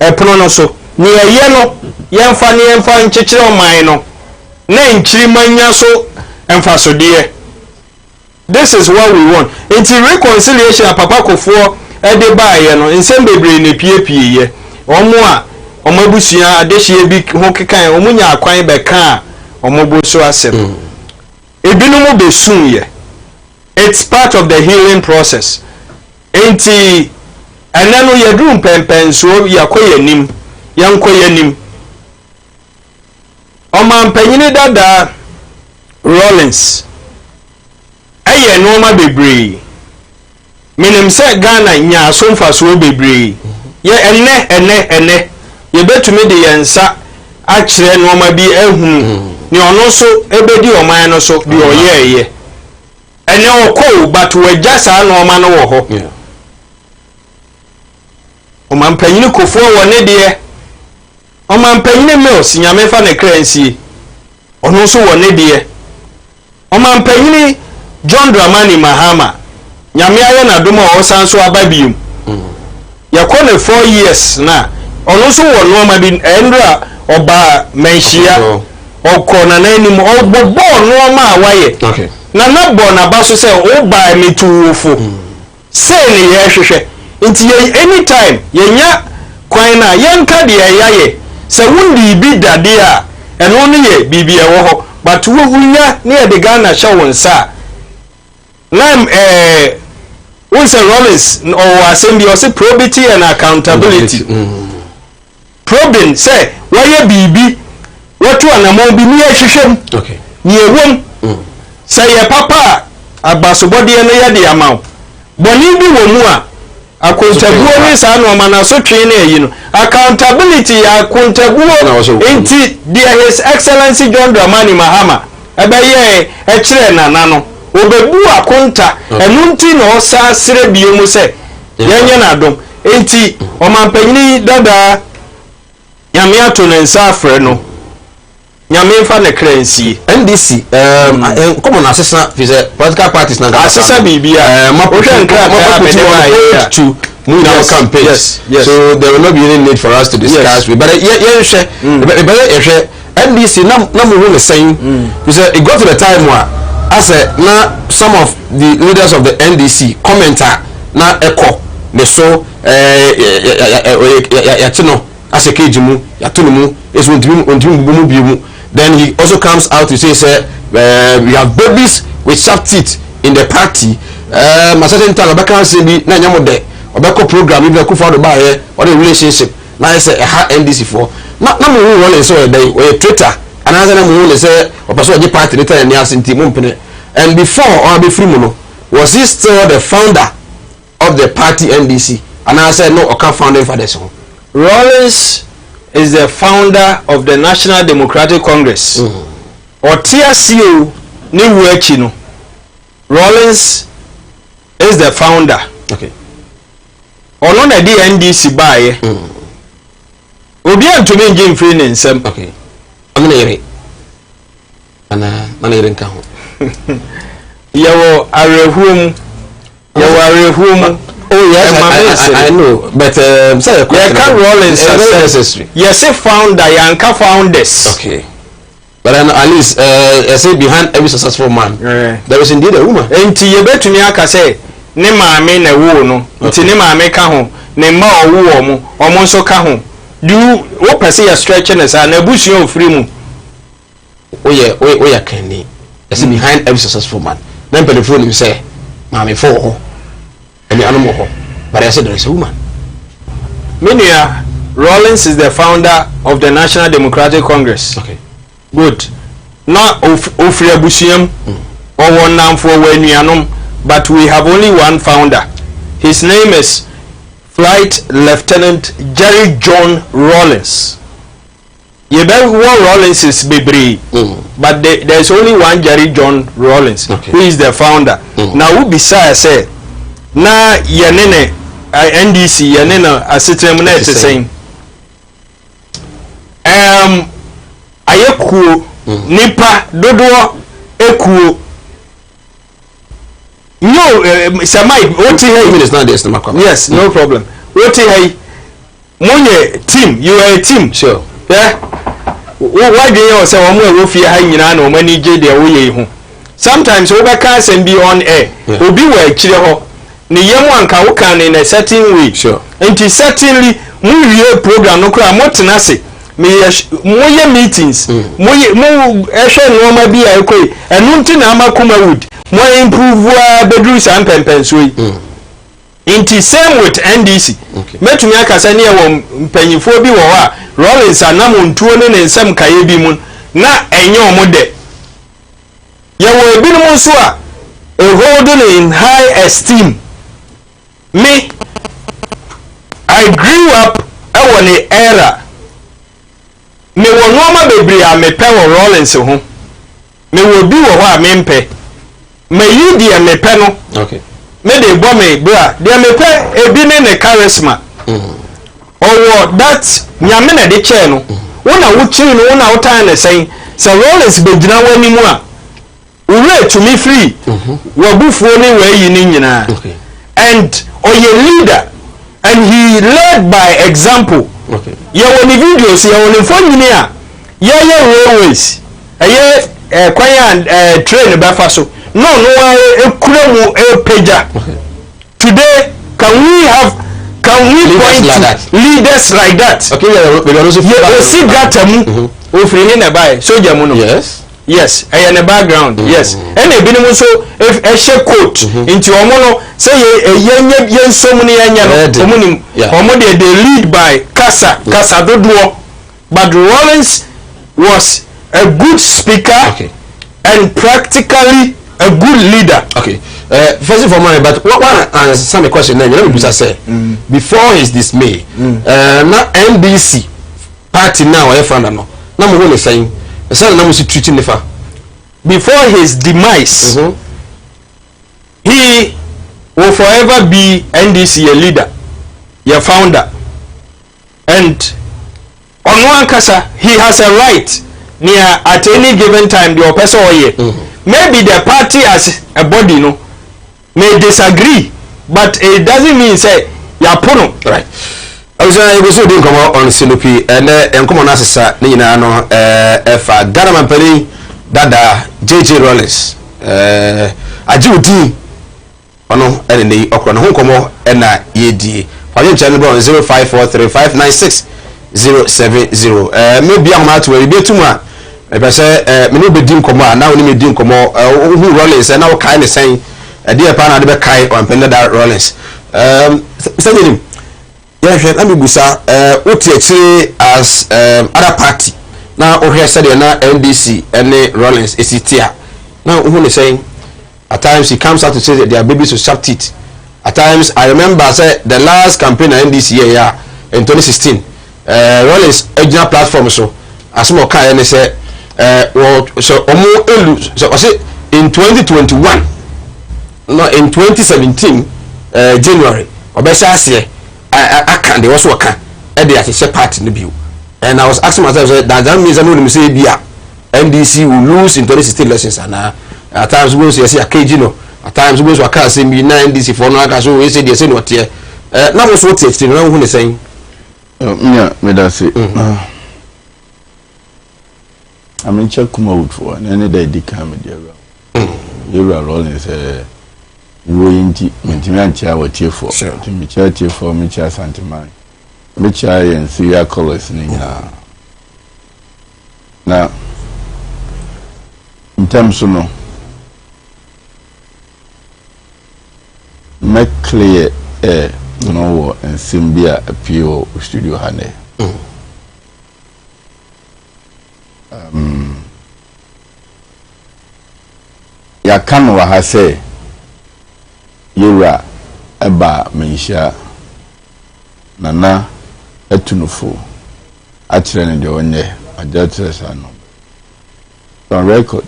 Speaker 6: epono no so ni ye no yemfa nkyekere oman no na nkyiri manya so emfa so de. This is what we want. Until reconciliation papa kofuo ede ba ye no nsem bebre ne piepie ye omo a omabusua adehie bi ho kekan omunya akwan be ka omoboso asem ebinu be soon ye. It's part of the healing process. Enti anano yedrum pempen so yakoyanim yankoyanim omampanyini dada Rollins aye normal bebre minim se Ghana nya asomfa so bebre ye ene ye betumi de yensa a kire normal bi ehunu ni ono so ebedi oman no so bi oyeye ene okọ but we just normal no wo ho omampanyini kofuo wone de omampanyini mills nyamefa ne currency ono so wone de omampanyini John Dramani Mahama nyame aye na doma o sanso ababium yakone 4 years na ono so wo no ma bi endra oba menhia okona na anim obobo no ma awaye na na bo na baso se o ba metuwofo say ne ye hwehwe nti anytime yenya kwan na yenka de yaye se wundi bi dade a eno ne ye bibia wo ho but wo hunya ne de Ghana sha wonsa Nam once Rollins or assembly or say probity and accountability. Probing say why bibi what one among be near shishem okay near wom say a papa abasobody and the amount boni bi wo mu a accountability sa no mana so twene accountability accountability enti there His Excellency John Dramani Mahama abaye e kire nana no obebu akonta enunti no sa sere biomu se yenye na adom enti omampanyini dada nyame ato ne nsa afre no nyame fa ne kransi
Speaker 12: NDC common assessor is political parties na
Speaker 6: assessor bibia
Speaker 12: ohwe nkra to move our campaign. Yes. So there will not be any need for us to discuss. But NDC na mo won saying it got to the time where as na some of the leaders of the NDC commenter na echo ne so ya tino as a kejimu ya tunu is ontimi bimu. Then he also comes out to say we have babies with sharp teeth in the party. A certain time Obeka say bi na nyamo de Obeko program even Kufa do ba here or the relationship na say NDC for na mo who roll so dey we Twitter and answer na mo who say obaso je party later ni asenti mo mpene. And before or be free mono was he still the founder of the party NDC? And I said no, Oka founding for this one.
Speaker 6: Rollins is the founder of the National Democratic Congress. Or TSU ni wechi no. Rollins is the founder.
Speaker 12: Okay.
Speaker 6: Ono na di NDC bae. Obi antumi nje mfiri ne nsem.
Speaker 12: Okay. Amina yere. Ana yere nka ho.
Speaker 6: Yawo arehuom.
Speaker 12: Oh yes, I know, but say
Speaker 6: can Rollins
Speaker 12: necessary.
Speaker 6: Yes, founder, yanka founders.
Speaker 12: Okay, but at least I say behind every successful man, there is indeed a woman.
Speaker 6: Enti ye betumi aka say ne maame na wo no, enti ne maame ka ho, ne ma owo omo nso ka ho. Do wo pese ya stretch na sa na busu ofiri mu.
Speaker 12: Oya kani. I say behind every successful man. Then telephone him say, "Maame for." But I said there is a woman.
Speaker 6: Minia Rollins is the founder of the National Democratic Congress.
Speaker 12: Okay.
Speaker 6: Good. Not Ofri Abusiam or one name for Wenuanum, but we have only one founder. His name is Flight Lieutenant Jerry John Rollins. Rollins is Bibri, but there is only one Jerry John Rollins, who is the founder. Now, who besides say, na yenene NDC yenene asitrem na ete saying ayekuo nipa dodo ekuo no samai oti hey
Speaker 12: minutes now this na
Speaker 6: yes no problem oti hey monye team you are a team
Speaker 12: sure
Speaker 6: yeah why do you say omo e wo fie ha nyina na omo ni je de wo ye hu sometimes we can send be on air obi wa akire ho ni yemu anka wo kan in a certain way
Speaker 12: sure
Speaker 6: and certainly mu wie program no kra mo tenase me moye meetings moye mo ehwe no ma bi aikoi enu nti na ama Kumawood mo improve bedru san pempenso yi inti same with NDC metumi akasa ne wo mpanyifo bi wo a Rollins anam ntuo ne nsem kaye bi mu na enye omode yawo ebi no so a hold in high esteem. Me, I grew up in the era. Me won normal baby a me pen Rollins ho. Me will be what me mpe. Me you dia me pen no.
Speaker 12: Okay.
Speaker 6: Me dey bo me bra. Dia me pen e bi ne charisma. Owo that nyame na de chair no. Wona wo chiri no wona wo tan na sen. Se Rollins be gina wani mu a. Ure to me free. Wo bufuo ni we yi ni nyina.
Speaker 12: Okay.
Speaker 6: And or a leader, and he led by example.
Speaker 12: Okay.
Speaker 6: You want the videos, you want the phone here. Yeah, railways. Train Bafaso. No, pager. Today, can we
Speaker 12: leaders
Speaker 6: point
Speaker 12: like that?
Speaker 6: Leaders like that?
Speaker 12: Okay, we also
Speaker 6: see that
Speaker 12: yes.
Speaker 6: Yes, I in the background. Yes, and a minimum so if a share coat into a mono say a young so many they lead by Casa Doduo, but Rollins was a good speaker and practically a good leader.
Speaker 12: Okay, first of all, but what answer the question then? Let me say before his dismay, now NDC party now I found no. Now we saying.
Speaker 6: Before his demise, he will will forever be NDC a leader, your founder, and on one kasa he has a right near at any given time the person or ye. Maybe the party as a body no may disagree, but it doesn't mean say ya puno
Speaker 12: right. I was doing come on Sinupi and come on Assessa Nina no F Ghana Penny Dada JJ Rollins Ajuti ono ene okro no komo na yedi kwaje channel 0543596070 maybe am at we be tumu a be say me no be dim komo na oni me dim komo who Rollins na wo kai ne sen e dey pa na de be kai on Dada Rollins say yeah, let me busa what you as other party now over said na NDC and Rollins is it here now who is saying at times he comes out to say that their babies will sharp teeth. At times I remember I said the last campaign at NDC here in 2016 Rollins original platform so as more kind and say so so I say in 2021 no in 2017 January obesa I can't. They also can. And they are part in the view. And I was asking myself, that means I know them say, NDC will lose in 2016 elections. And at times we say a cage, you know. At times we can't say me NDC for no. So we say they say what here. Now what's what it's still. Now who is saying?
Speaker 4: Yeah, me that's it. I mean, check Kumawood for any day they come with you. You are rolling say. Wointi mentimantia watie for timichatie for micha santimai micha yen suya colors ni na in terms no make clear no and simbia appeal studio hane ya kanu wa hase yura eba mensha nana etunufo akyerɛ ne de onye ajatresa no on record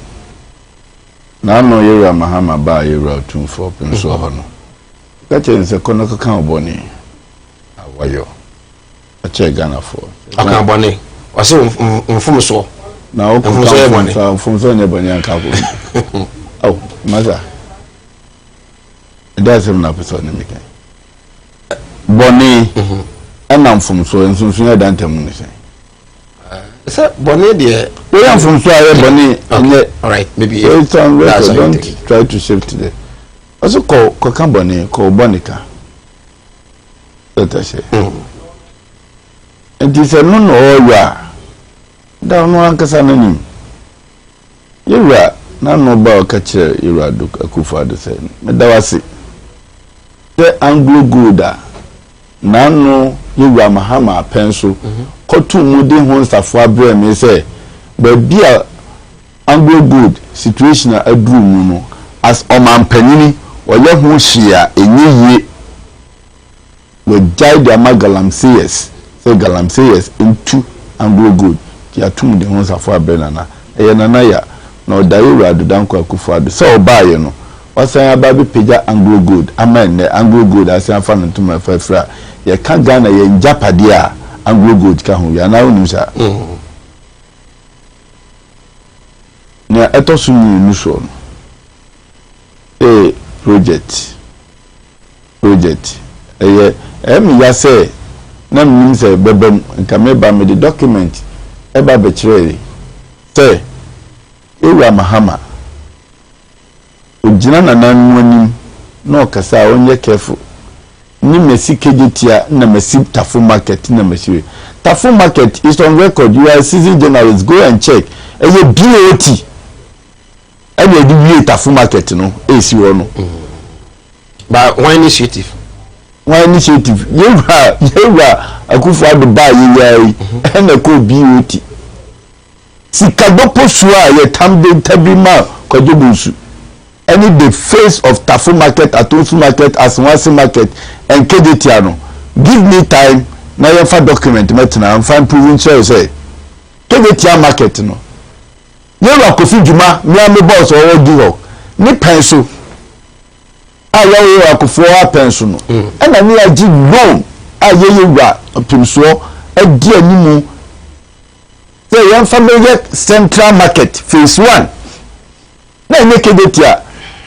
Speaker 4: na no yura mahama ba yura tunfo penso ho no kakyɛ nse kono kaka oboni awayo akyɛ Ghana fo
Speaker 12: aka oboni wase mfum so
Speaker 4: na o mfum so ne boni aka ko oh maza that's not person me kan boni anam from so ensunsun ya dantem ni
Speaker 12: say boni there
Speaker 4: we am from so aye boni
Speaker 12: all right maybe
Speaker 4: don't try to shift there also ko kan boni ko bonika that I say and this no ya da no ankasa nanim yura na no ba ka kire yura duk akufa do say me da wase the Anglo Goda nano yura mahama penso kotu mudi hon safo abre me say but bia Anglo Good situation adru mu no as omampanini oye ho hia enyiye we guide the magalamseyes say galamseyes into Anglo Good ya tum de hon safo abre nana eye nana ya na odayura adudanko akufo adu so obaye no wasan ababi peja Anglo Good amen Anglo Good asan fa ntuma fafra ye ka Ghana ye njapade a Anglo Good ka ho ya na onu sa na etosu ni so project emi ya say na mnim say bebem nka meba me the document eba be kire say ewa mahama ojina na nanwanim no kasa onye careful ni mesi kejetia na mesi Tafu market na mesi Tafu market is on record. You are a seasoned journalist, go and check eye BOT ebe di wie Tafu market no esi wo no
Speaker 12: but one initiative
Speaker 4: yewa akufu adu ba yeyi na ko BOT sikadopo suwa ye tambe tabima kojobusu any the face of Tafu market, Atosu market, Aswasi market, and Kedetiano. Give me time, now you have document metina and find proving show say Kedetia market no. You are Kofi Juma, me boss or give up. Ni pencil.
Speaker 13: ayo akufo apenso no na me agi loan ayeye wa pimso adi animu say yan family central market phase 1 na nye kedetia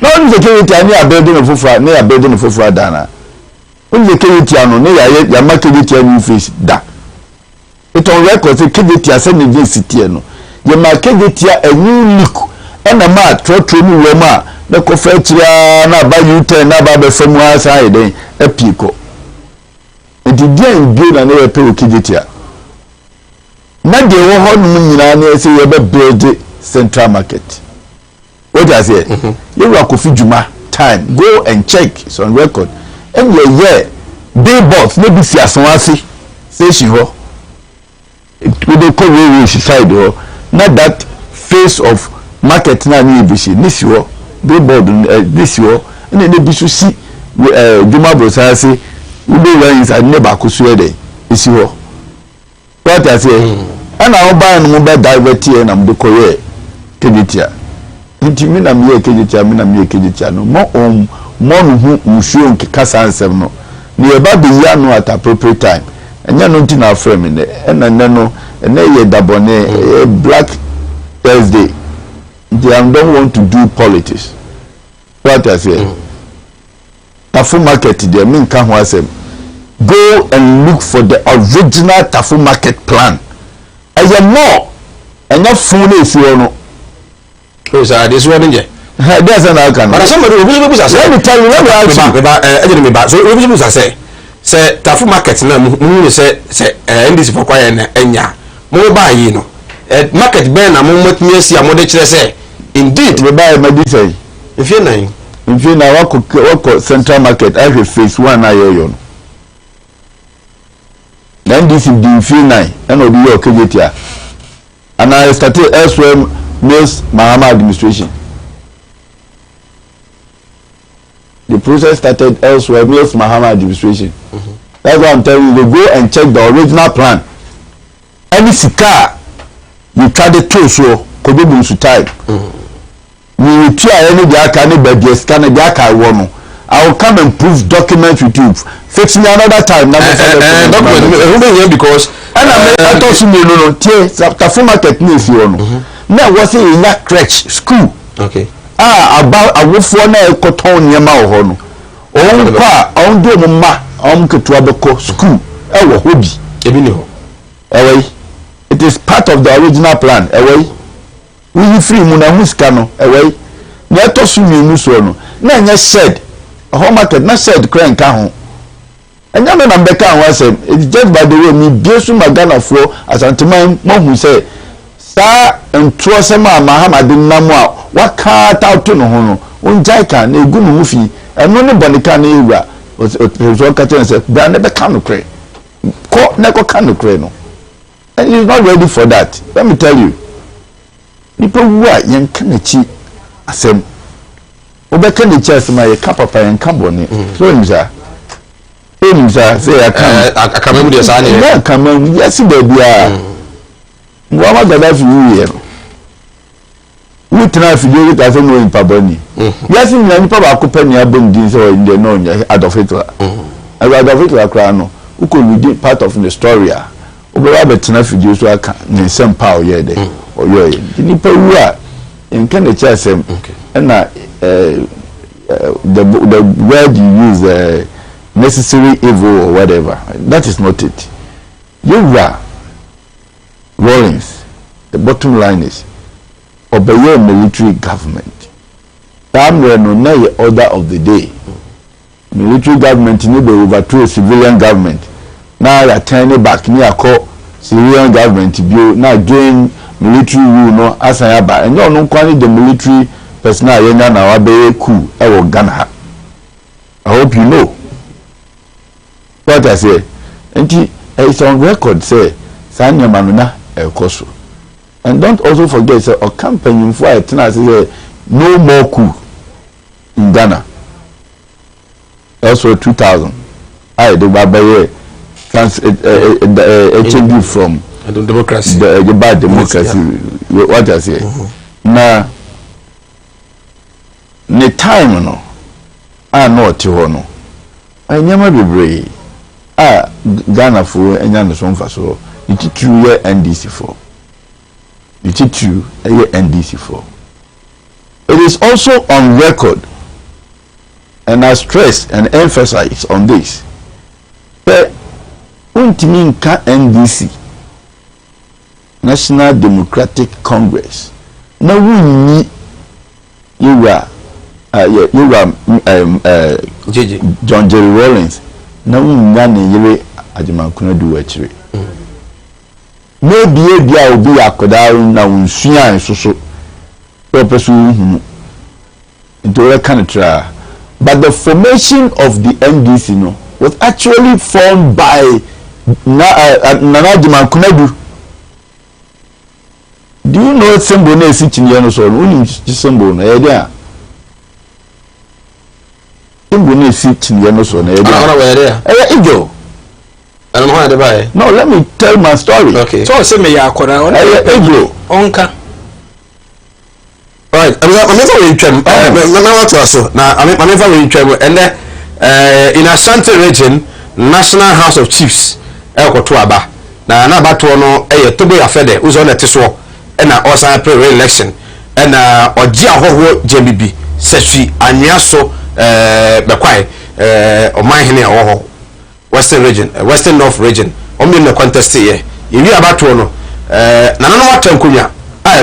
Speaker 13: na on je kedetia ni abede no fofura na abede no fofura dana on je kedetia no ne ya markedetia ni phase da it on record say kedetia say ne je sitie no ye markedetia enyu leak na ma trotro ni we ma na ko fa tira na ba U10 na ba be famu asa eden epiko edidian bi na ne pe kedetia na de wo ho no nyina na say ye be build central market. What I say? You are Kofi Juma time. Go and check. It's on record. And yeah, billboards maybe see as one say she ho. We dey call we side ho. Not that face of market na ni be she. This ho billboard this ho. And then be so see Juma bro say we dey run inside neighbor ko so there. Is ho. What I say? And I buy no be divert here na me ko here. Kebitia. Nti mi na me kejitia no mo no hu musuo nkeka sansem no ne ye ba be ya no at appropriate time enya no nti na frame ne ena ne no ena ye dabone Black Thursday they don't want to do politics. What I say Tafu market there me nka ho asem go and look for the original Tafu market plan aya more enya fun na esi no. So this one nje there's an outcome but somebody will be say let me tell you let me ask you so we be say Tafu market na mu say NDC for kwaya na enya mo ba yi no market ben na mo matumi asi amode kire say indeed we buy my say if you na wako central market I phase 1 na yo no then this is the F9 and obi your kejetia and I started elsewhere Mills Mahama administration. The process started elsewhere, Mills Mahama administration. That's why I'm telling you, they go and check the original plan. Any sika you try to throw so could be to time. We try any any baby scan a one. I will come and prove documents with you. Fix me another time. Because I thought you know, Tafu market news you now was in that crèche school. Okay. About a wolf one cotton yama or on pa on do ma on ketuabeko school. Hobby. Away. It is part of the original plan. Away. We free muna huskano. Away. Let us no. Na said a home market na said crank kahon. And yaman and Becca was it's just by the way me besu magana for as antiman mom who say sa ntro sema Muhammad namwa wakata out no hono unjaika na egu no fi eno ne bonika na ewura o kata say bra na be kanu kre ko na ko kanu kre no and he's not ready for that. Let me tell you people who are yen kanachi asem obeka ni chest ma ye kapapa yen kabone so imza say akamemu de sa ne ya akamemu yes baby Muhammad Gaddafi here. We try to do it as a no in Paboni. Yes, in the Papa Company abundance or in the known Adolf Hitler. Adolf Hitler Crano, who could be part of the story. Robert Nafi so I can send power here or your Nipa in Kenya chess and the word you use necessary evil or whatever. That is not it. You are Rollins, the bottom line is obey military government. Time no order of the day. Military government need to overthrow a civilian government. Now they are turning back near call civilian government bill now join military rule no asayaba and you no kwani the military personnel yenya na wabe coup e Ghana. I hope you know what I say. And it's on record say Sanya Manuna Koso. And don't also forget, say, a campaign for it say no more coup in Ghana. Also 2000. I the Babaye HND from democracy. The bad democracy. Yeah. What I say. Now the time no no te ho no anyama bebre Ghana for enya no so mfa so ititru ye NDC for ititru ye NDC for. It is also on record, and I stress and emphasize on this, that untimi nka NDC National Democratic Congress na wunni John Jerry Rawlings na wunna ne yire Ajimankuna du achire maybe bia obi akoda na wunsuan soso purpose into a country, but the formation of the NDC was actually formed by Nana Ajimankuna du. Do you know symbol na esi chinyano so no symbol na e dia symbol na esi chinyano so na e dia ana we dia ijo ana mo de bae. No, let me tell my story. Okay,
Speaker 6: so say me ya akora on
Speaker 13: ijo
Speaker 6: onka.
Speaker 12: Right, I'm never really trying. What to so now I'm never really trying. And in Asante region, National House of Chiefs ekoto aba na abato no Togo afede uzo na teso na osan pre-election na oji ahoho JBB sefi anyaso bekwai oman hene ahoho Western region, Western North region omi na contest here iwi abato no na no watankunya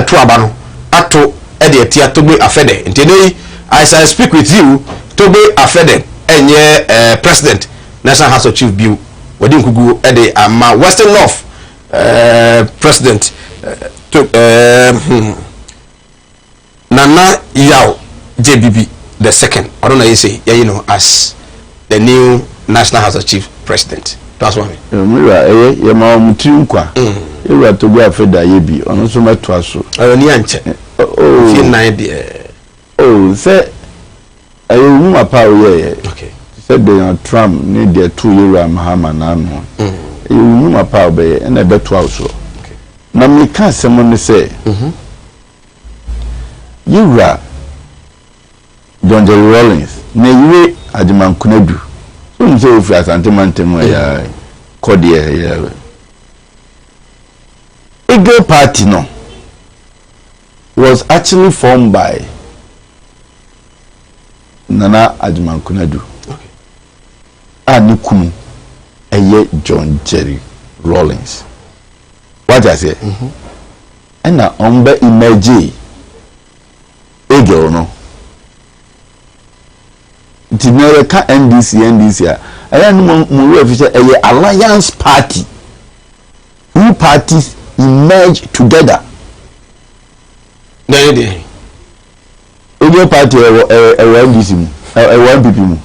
Speaker 12: to aba no ato ede tia Togo afede ntene as I speak with you Togo afede enye president National House of Chief bill wadi nkugu ede ama Western North president Nana Yao JBB the second. I don't know you say you know as the new National House of Chief President. That's what I mean.
Speaker 13: Mira ye ma mutinkwa. Ewa Togo afeda yebi ono so meto aso.
Speaker 12: Ni anche. Oh. Fi nine there.
Speaker 13: Oh, say ayo mu apa ye.
Speaker 12: Okay.
Speaker 13: Said the Trump need the 2 year Mahama na no. Ayo mu apa be na beto aso. Na me ka asem no say Yura John Jerry Rawlings na yire Ajimankuna du so nse ofi Asante Mantem ya kodi ya Eagle Party no was actually formed by Nana Ajimankuna du ani kunu eye John Jerry Rawlings. What I say? And na ombe imeji Eagle no. Tinere ka NDC aya no mu official a alliance party. Two parties emerge together.
Speaker 12: Na dey.
Speaker 13: Eagle party NDC mu NPP mu.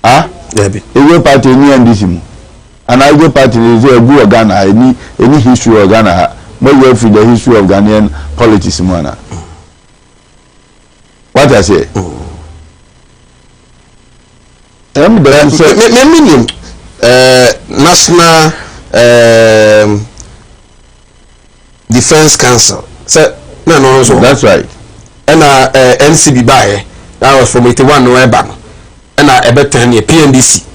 Speaker 13: Ah? Eagle party ni NDC mu. And I go party is a good Ghana any history of Ghana. But you have the history of Ghanaian politics mana. What I say?
Speaker 12: National Defense Council. So no.
Speaker 13: That's right.
Speaker 12: And NCB by that was from 81 November. And I better PNDC.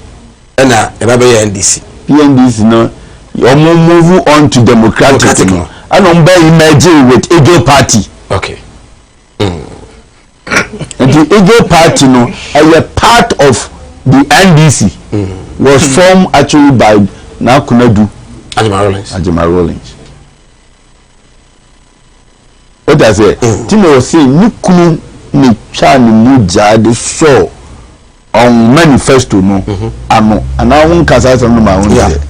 Speaker 12: And I NDC.
Speaker 13: PNDC no. You move on to Democratic no. And on by imagine with Eagle Party.
Speaker 12: Okay.
Speaker 13: And the Eagle Party no, a part of the NDC was formed actually by Nakunadu Ajima Rawlings. What I say? Tino was saying Nikunu ni chani muja de so on manifesto no ano and I won't cast no my own say.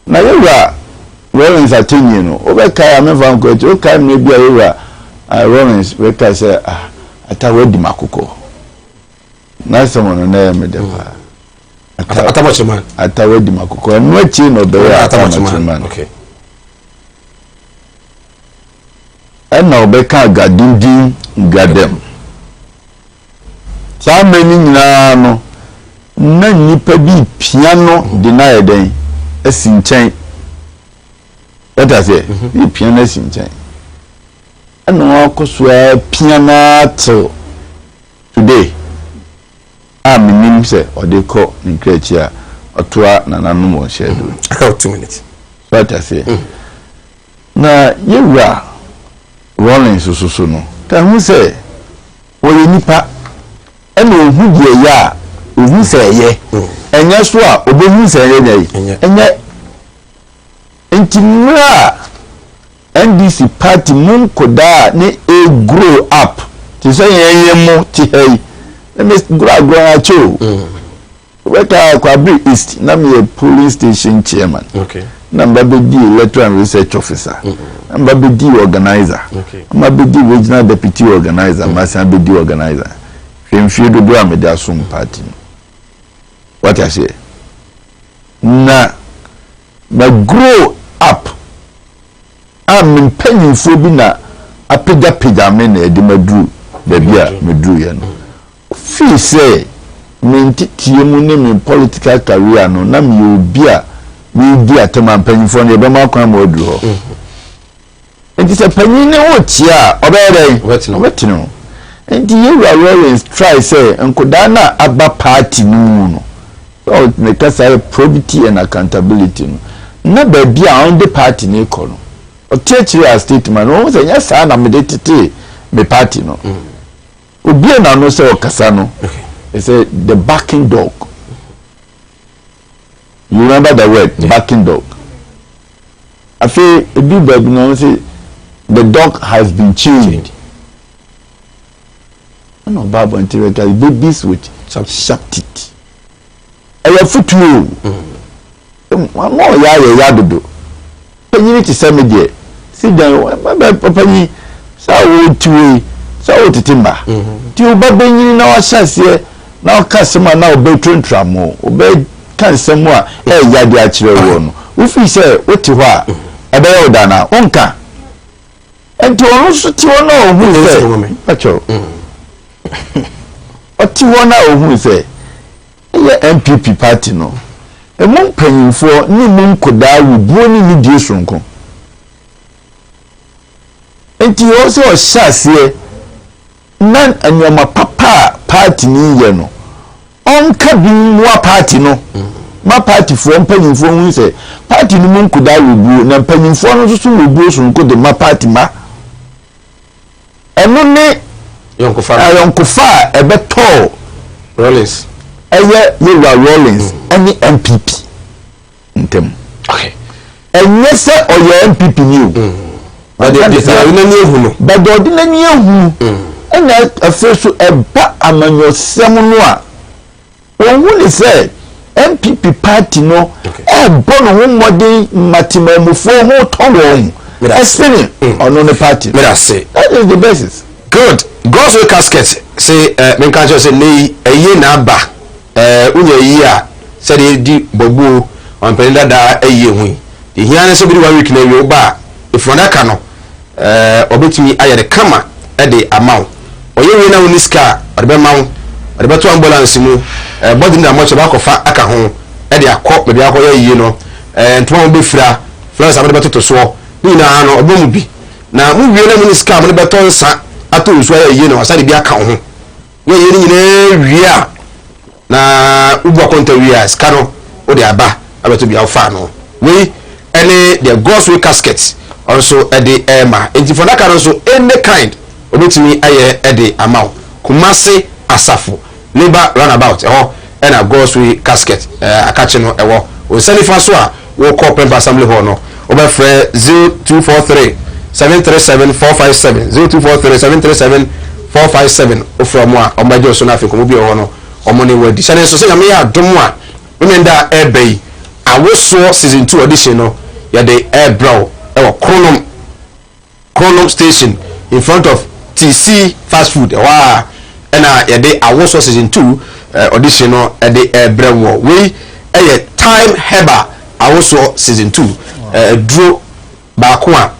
Speaker 13: Na yura Rawlings atenye no obeka ya mefa nko o kai me bia yura Rawlings we ka say atawe di makoko na someone na me de pa
Speaker 12: atamochman
Speaker 13: atawe di makoko no chi no be atamochman.
Speaker 12: Okay.
Speaker 13: And now beka gadindi gadem sa meni nyina no na nipa bi piano de na eden asinchen. What I say? Bi piano asinchen. And no akosua piano till today a minim se ode ko ni krechi a otoa na nanom o shedo
Speaker 12: aka 2 minutes
Speaker 13: what I say na yewura Rollins so no ka hu se wo nipa ene ohu die ya ohu se ye enya so a obohu se ye nyai enya entimra NDC party mun koda ne e grow up ti say ye mo ti hey let me grow acho weka kwa Bri East na me polling station chairman
Speaker 12: okay
Speaker 13: number BD electoral research officer number BD organizer number BD regional deputy organizer master BD organizer hwemfie do do amede asom party what I say na grow up am mpanyinfo bi na apega me na edi maduru bebia meduru ye no fi say mentie mu ne me political career no na me obi a we di atema mpanyinfo no e be ma kwan ma oduru ho enti se panyin ne wo tia obere obetino enti yewura Rollins try say enkoda na aba party no no so me kasa probity and accountability no na ba bia on the party ne ko no otiechiri a statement no say nya sa na me de tete me party no obi na no say okasa no he say the backing dog. You remember the word backing dog? I feel a big baby no say the dog has been chained. I know Baba until babies with some sharp teeth. I have foot you. One more ya do. But you need to send me there. Sit down, Papa. So to so to timber. Do you baby you know a chance here? Now customer now be train tramo. Obey can somewhere ya di achire wo no. Wo fi say what to hwa e be oda na onka. Enti onu so ti wona ohun say. Pacho. Oti wona ohun say. Ye MPP party no. E mo mpanyinfo ni mo nkoda wo buo ni die sonko. Enti o se o hyase nan anyoma papa party ni ye no. Onka bi nwa party no. Ma party from mpanyinfo hu say party ni mo nkoda wo buo na mpanyinfo no so wo buo sonko de ma party ma. Eno ne yonkofa ebe to
Speaker 12: Rollins
Speaker 13: eye yewura Rollins any MPP ntem
Speaker 12: okay
Speaker 13: enye se oye MPP ni o
Speaker 12: but the ordinary ehu ena afeso eba amanyosem no a won ni say MPP party no ebo no modern matimamufo ho towon especially on the party let us say
Speaker 13: that is the basis.
Speaker 12: Good. Gospel casket say men can just say nay eye na ba unya yi a say dey di bobo on penda da eye hu. The here say be 1 week na wi ba if one aka no obetimi aye de kama e de amount. Oye wi na woni ska o de mawo o de to ambulance mu body na mo cheba kofa aka ho e de akọ be akọ ye yi no ntoma be fira flowers abede betoto so ni na no obomu bi na mu wi na woni ska mo beto nsa ato nso aye no asade bi aka ho we ye ni nyina wia na ubu akonta wia ska no o de aba abeto bi afa no we any the gospel casket also ede ema enti for that kind also any kind obetimi aye ede amount Kumasi Asafo labor runabout and gospel casket akache no ewo o senifa so a wo call pember assembly hall no obefre 0243 737 457 0243 737 457 from one omajo so na fe komo bi ho no omone wadi sane so se ya me ya dom a wonenda ebei awoso season 2 audition no ya de airbrow ewo Kronom station in front of TC fast food wa na ya de awoso season 2 audition no e de airbrow we time heba awoso season 2 dro ba ko a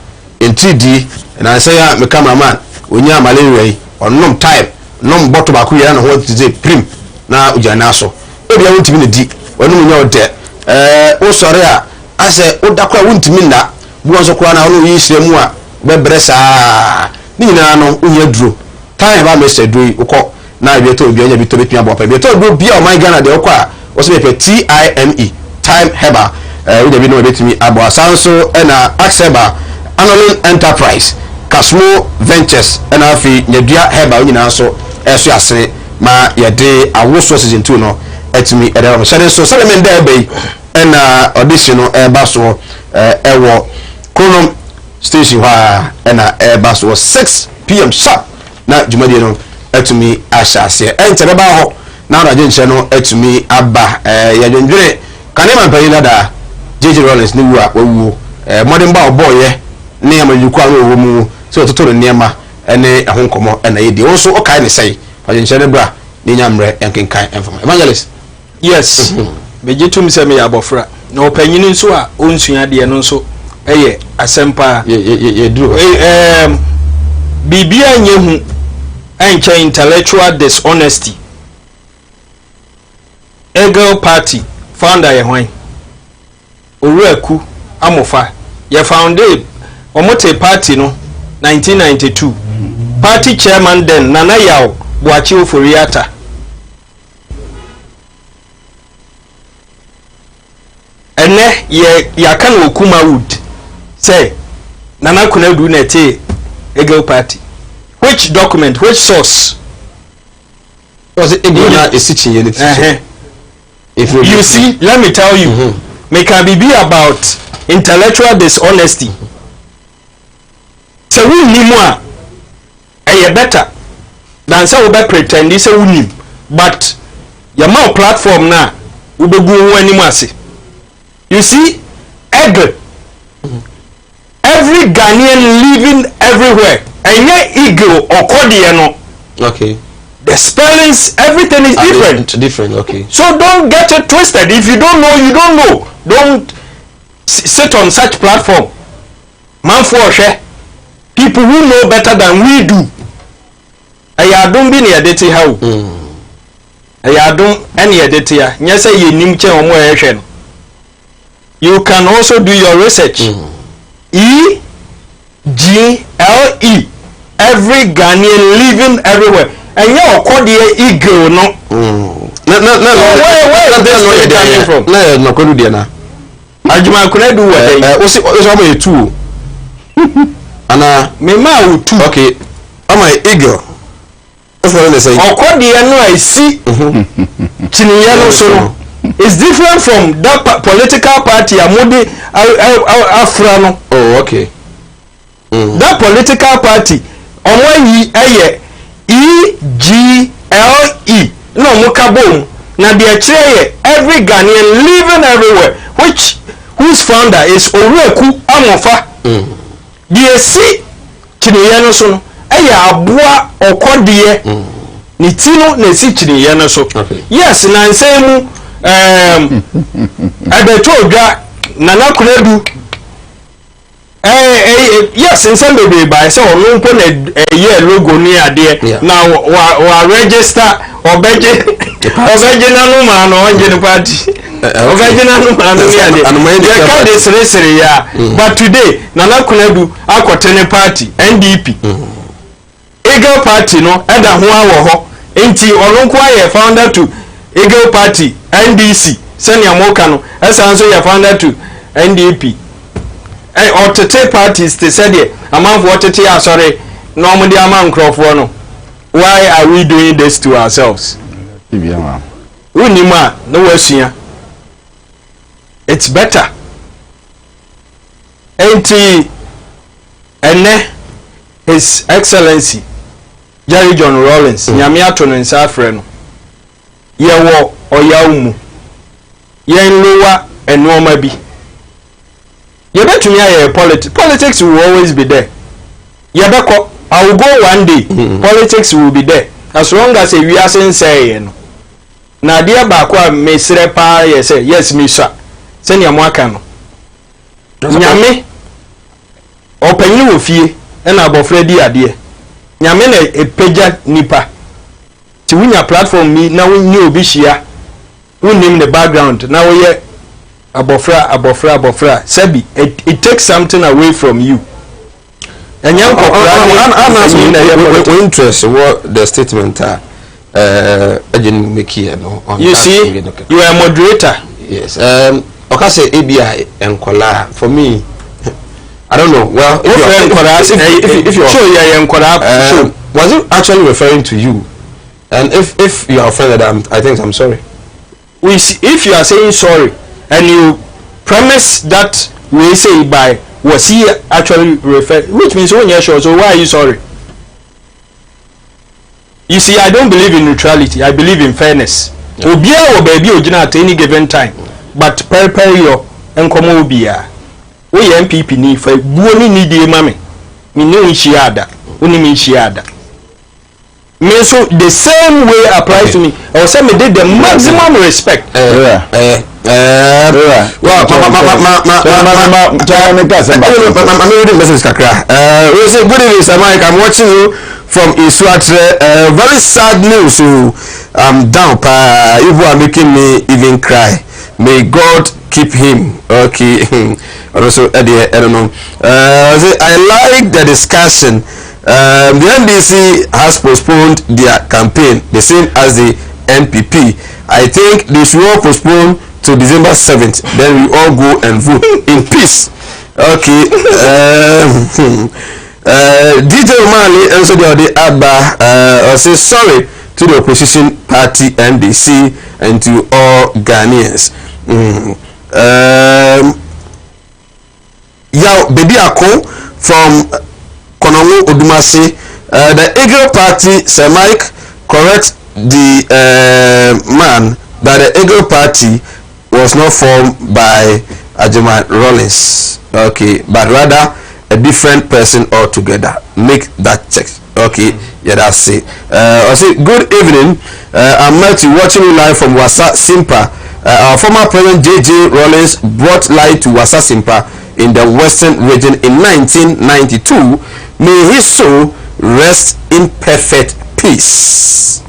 Speaker 12: in 3D na say ya me cameraman onya malaria yi onom time nom bottle ba ko ya na ho tze prim na ujana so obi a wontimi ne di onom nya ode o sore a ase odakwa wontimi na buon so kwa na ono yi sremu a bebre saa ni nyina no unya duro time ba message duro ukọ na bi to obi anya bi to betumi abo pa bi to do bia o man Ghana de okwa o se be time herbal we de bi no betumi abo asanso na Axeba Anolin Enterprise Kasmo Ventures and afi nyadua herbal nyina so eso asere ma yede awoso season 2 no etimi edero shade so Solomon there be na audition no eba so ewo Konom station ha na eba so 6 p.m. sharp na jumadi no etumi ashase entere ba ho na raje nche no etumi aba yadwendwere kanema mpanyina da JJ Rollins ni wu a wawu modern ba oboye ne amayuku anu wo mu so totoro niema ene ahonkomo na yedi wo so okai ne sei raje nche ne bra ni nyamre enkenkan enfama evangelist
Speaker 6: yes bejitum se me abofra na opanyini nso a onsua de no nso eye asempa
Speaker 12: ye duro
Speaker 6: bibia nyehu encha intellectual dishonesty Eagle Party founder ye hwan Owuraku Amofa ye founded omote party no 1992 party chairman then Nana Yaw Boachi Oforiata ene ye yakan Kumawood say Nana Kunawood na te Eagle Party which document which source
Speaker 12: was it Eagle is teaching you
Speaker 6: if you see let me tell you me can be about intellectual dishonesty so we ni more better than say we be pretend say we ni but your mouth platform na we be go animu ase you see Eagle every Ghanaian living everywhere and Eagle or Kodie no
Speaker 12: okay
Speaker 6: the spellings everything is
Speaker 12: different okay
Speaker 6: so don't get it twisted if you don't know you don't know don't sit on such platform man for share people who know better than we do I don't be near dete how I don't any edit ya nyese ye nim che omo ehwe no you can also do your research EGLE every Ghanaian living everywhere and you call the Eagle no
Speaker 12: where this is coming from no kodu dia na
Speaker 6: adjuma kuna do what
Speaker 12: o se o me two ana
Speaker 6: me ma o two
Speaker 12: okay am I Eagle that's what they say
Speaker 6: o call the no I see chiniya no so no it's different from that political party amodi afra no
Speaker 12: oh okay
Speaker 6: that political party omo yi eye EGLE no mukabom na de kire every Ghanaian living everywhere whose founder is Owuraku Amofa de si kiniye no so no aboa okodie ni tino na si kiniye no so yes na nsemu abeto odwa Nana Kunawood yes nsem bebe by say onu nko na ye logo ni ade na wa register obeje na no ma no onje ni party obeje na no ma no ni ade they can dey sere ya but today Nana Kunawood akotene party NDP Eagle Party no eda ho awo ho enti onu nko aye founder to Eagle Party NDC senior moka no esa nso ye founder to NDP or to take parties they said amount what to sorry normally amount crofo no why are we doing this to ourselves unima no wasua it's better enti ene his excellency Jerry John Rollins nyame ato no nsa afre no yewo oyawmu yen lowa enoma bi you bet me politics will always be there. I will go one day. Politics will be there as long as we are saying na dia ba kwa mesre pa yes me sha send ya mwaka no nyame opanyi wo fie na abofra di ade nyame na epeja nipa ti wunya platform ni na wunye obi hia wunim the background na wo ye abofra sabi it takes something away from you and young
Speaker 12: I'm interest what the statement Agent Mickey no.
Speaker 6: You see, you are a moderator.
Speaker 12: Yes. Okay, say ABI and Kola for me. I don't know. Well, if you're sure was it actually referring to you? And if you are offended, I think I'm sorry.
Speaker 6: We see, if you are saying sorry and you premise that we say by was he actually referred, which means when you're sure, so why are you sorry? You see, I don't believe in neutrality. I believe in fairness. Obia or baby ojina at any given time, but prepare your enkomo obia. We MPP ni for buoni ni die mame. Me no shiada. Uni me shiada. Me so the same way applies to me. I was saying me did the maximum respect.
Speaker 12: Well, good evening, Sir Mike. I'm watching you from Iswatre. Very sad news. I'm down. You are making me even cry. May God keep him. Okay. Also, I don't know. I like the discussion. The NDC has postponed their campaign, the same as the NPP. I think they should all postpone to December 7th. Then we all go and vote in peace. Okay. Detail Mali also the Abba say sorry to the opposition party NDC and to all Ghanaians. Baby Ako from Konomu Odumasi, the Eagle Party, Sir Mike, correct the man that the Eagle Party was not formed by Ajima Rollins, okay, but rather a different person altogether. Make that check. Okay, yeah, that's it. I say good evening. I'm Matthew watching you live from Wasa Simpa. Our former president JJ Rollins brought light to Wasa Simpa in the Western region in 1992. May his soul rest in perfect peace.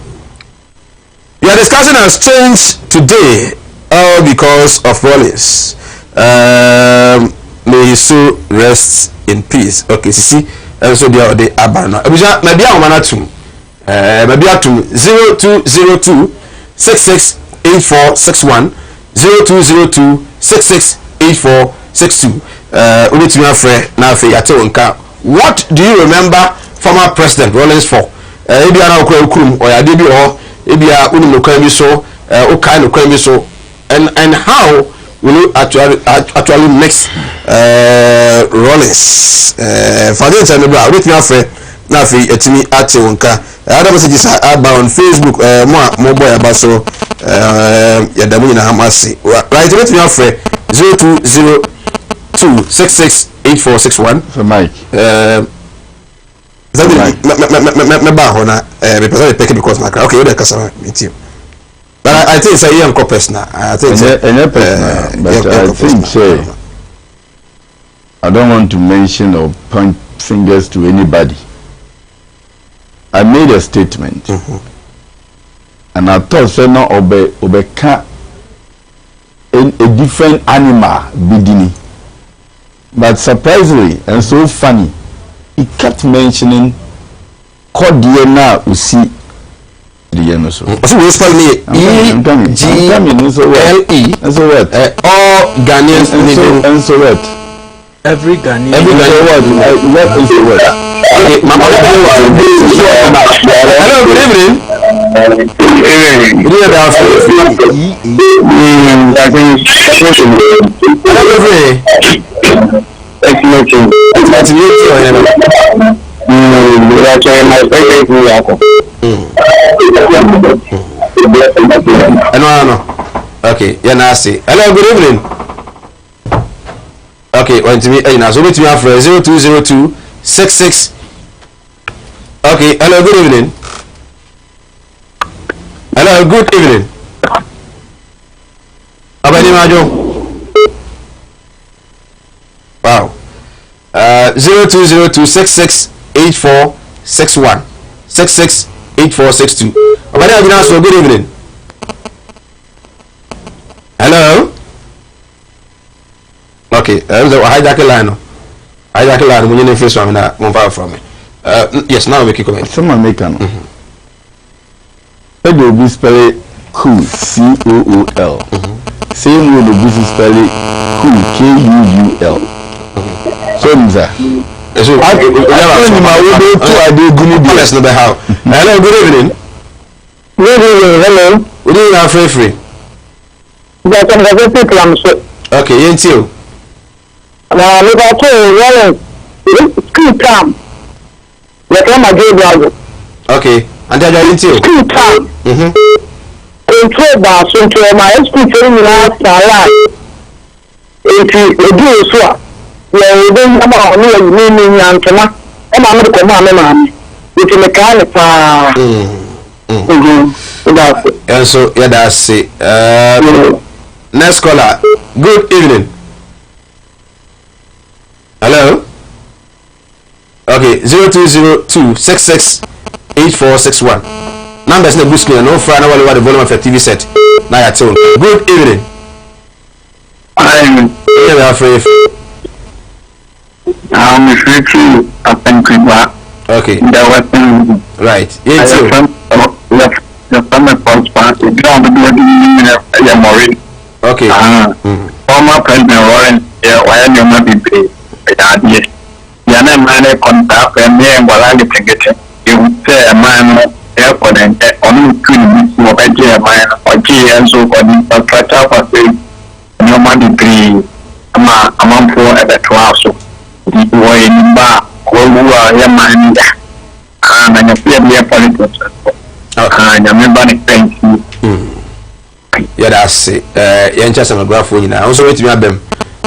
Speaker 12: Your discussion has changed today, all because of Rollins. May his soul rest in peace. Okay, see, and so they are the Abana. Maybe I'm one two. Maybe I 0202 668461 0202 668462. What do you remember former President Rollins for? And how will you actually mix Rollins? For the time, other messages are on Facebook. More boy about so right, let me offer 0202668461
Speaker 13: for Mike.
Speaker 12: But I think it's a young personal. I think
Speaker 13: but I think so. I don't want to mention or point fingers to anybody. I made a statement, and I thought so now obey a different animal bidini. But surprisingly and so funny, he kept mentioning Cordiana Usi Dianoso.
Speaker 12: So we spell me E-G-L-E.
Speaker 13: And so what?
Speaker 12: All Ghanaians
Speaker 13: and so what?
Speaker 6: Every Ghanaian.
Speaker 13: What is the word?
Speaker 12: Hello, good evening. Okay, yeah, nasty. Hello, good evening. Okay, want to me? So we have 0202 66. Okay, hello, good evening. Hello, good evening. Abadi Majo. Wow. 0202 668461 668462. Abadi Abinaso, good evening. Hello. Okay, hijack a line. Hijack a line when you face from me. Yes, now we keep going.
Speaker 13: Someone make an. Where do you spell it? Cool, C-O-O-L. Same way the business spell it cool, K-U-U-L. So, Mza.
Speaker 12: So,
Speaker 13: I told you my way to I do good.
Speaker 12: Let's know how. Hello, good evening.
Speaker 11: Good evening, hello.
Speaker 12: Good evening, I'm free.
Speaker 11: Yes, I'm the people I'm so.
Speaker 12: Okay, yes, you.
Speaker 11: Now, look at you, school time. Let me go down.
Speaker 12: Okay, and then I you.
Speaker 11: School time. Control bar, so to my school training last year. If you do so, you don't know how you mean and I'm not going to it's a mechanic.
Speaker 12: And so, yeah, that's it. Next caller. Good evening. Hello. Okay, 0202668461. Numbers in the boost screen. No further what the volume of your TV set. Now you're tuned. Good evening. I'm afraid.
Speaker 11: I'm afraid to open Kumawood.
Speaker 12: Okay.
Speaker 11: The weapon.
Speaker 12: Right. Yes, you.
Speaker 11: The summer prosper. The ground of the Maureen.
Speaker 12: Okay.
Speaker 11: Former President Warren, why you not be paid? Yes. Yana man contact and me and while I get it. You say a man airport and only couldn't be more better man or G and so for the infrastructure for saying no money degree. I'm for at the 12 so you were in bar who are your man and you feel me a politics. And you remember the things.
Speaker 12: Yeah, that's it. Yeah, just a graph for you now. Also, wait to me at them.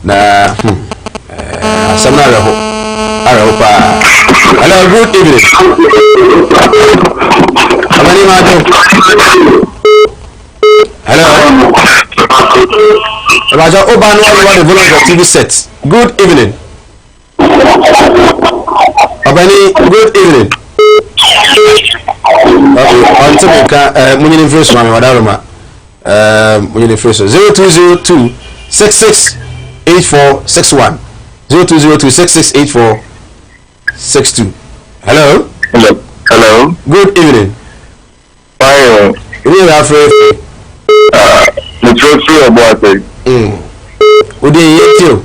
Speaker 12: Nah, some other hope. Hello, good evening. How many hello. Raja Oban, what the volume of TV set? Good evening. Obani, good evening. Okay, on Tamika, Munyan first one, Wadaroma. Munyan first 0202668461. 0202668462. Hello.
Speaker 11: Hello.
Speaker 12: Good evening.
Speaker 11: Fine.
Speaker 12: You are afraid.
Speaker 11: The truth about it.
Speaker 12: Would you eat you?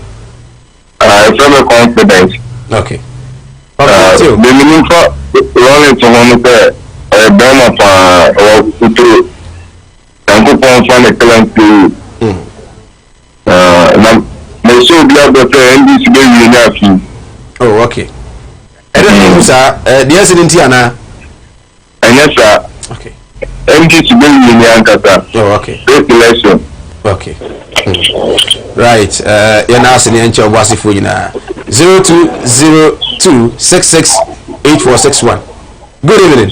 Speaker 11: It's very confident.
Speaker 12: Okay.
Speaker 11: The meaning for running to one of the burn up through and go on from the current my soul blood the NBC baby.
Speaker 12: Oh, okay. I don't know, sir. The accident here now.
Speaker 11: Yes, sir.
Speaker 12: Okay.
Speaker 11: NBC baby in Yankata.
Speaker 12: Oh, okay.
Speaker 11: Great election.
Speaker 12: Okay. Right. You're now seeing the entry of Wasifu in 0202668461. Good evening.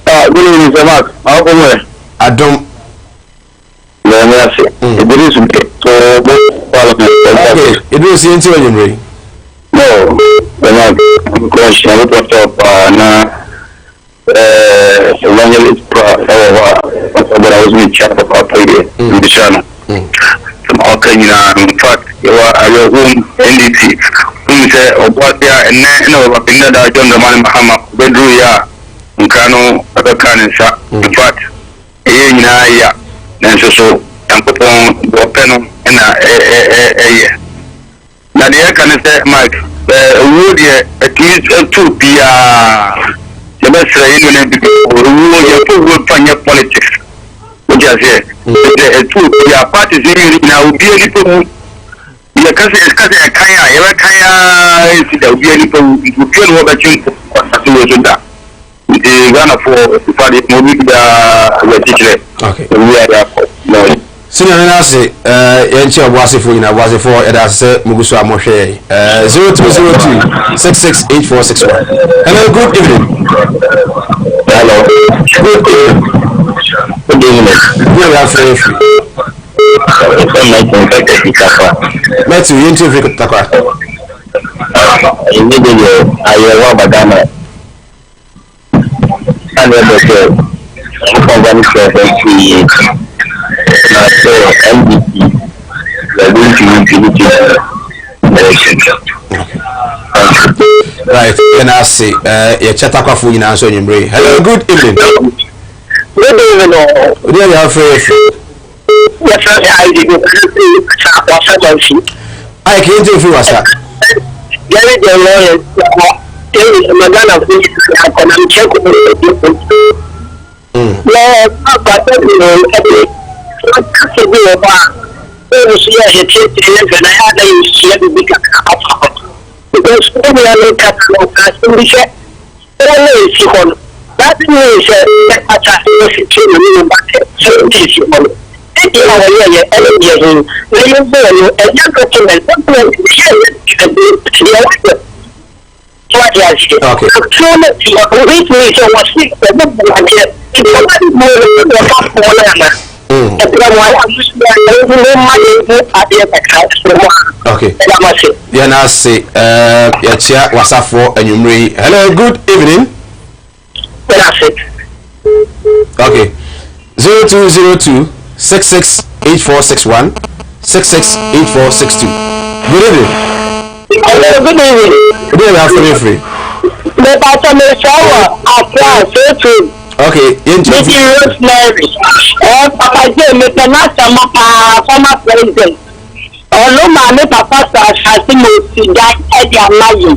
Speaker 11: Good evening, sir. Mark. How come you?
Speaker 12: I don't.
Speaker 11: It is okay. So,
Speaker 12: okay. It was the entry of you.
Speaker 11: No, question. I would talk evangelist but I was in chat about in the channel. From all in fact, you are a room NDT. Who say, what they are, and no, but that I don't the man Mahama, Bedru ya, Nkano, other cancer. In fact, yeah, and so, and put on the pen and now the air can say, Mike, would you at least 2 PR? The best you find your politics. What you say? Your parties now be a little. Your cousin is cutting a kaya, ever kaya is the be a little. You feel what you want that. The Ghana for the party movie the teacher.
Speaker 12: Okay.
Speaker 11: We are no.
Speaker 12: Senior Nasi, Yanchi of Wasifu in a Wasifu, and I say Mugusa Moshe 0202668461. Hello, good evening.
Speaker 11: Hello.
Speaker 12: Good evening.
Speaker 11: Good evening.
Speaker 12: You are free. Let's you interview Takwa.
Speaker 11: Immediately, I will Badana. And then the NDP, we are going to win the election.
Speaker 12: Right, and I say, your chatter for you now, so you bring. Hello, good evening.
Speaker 11: Good evening.
Speaker 12: What do you have for you?
Speaker 11: Yes, sir. I did
Speaker 12: I can't do for what's that.
Speaker 11: There is a lawyer. There is a Madonna who is check with
Speaker 12: Okay. Yeah, now say, yeah, what's up for and you bring. Hello, good evening. Okay. 0202 668461 668462. Good evening.
Speaker 11: Hello, good evening.
Speaker 12: What do you have for me free?
Speaker 11: The bottom is shower.
Speaker 12: Okay,
Speaker 11: Rosemary. Papa J, me penasa former president. My papa has been that Eddie Amayi.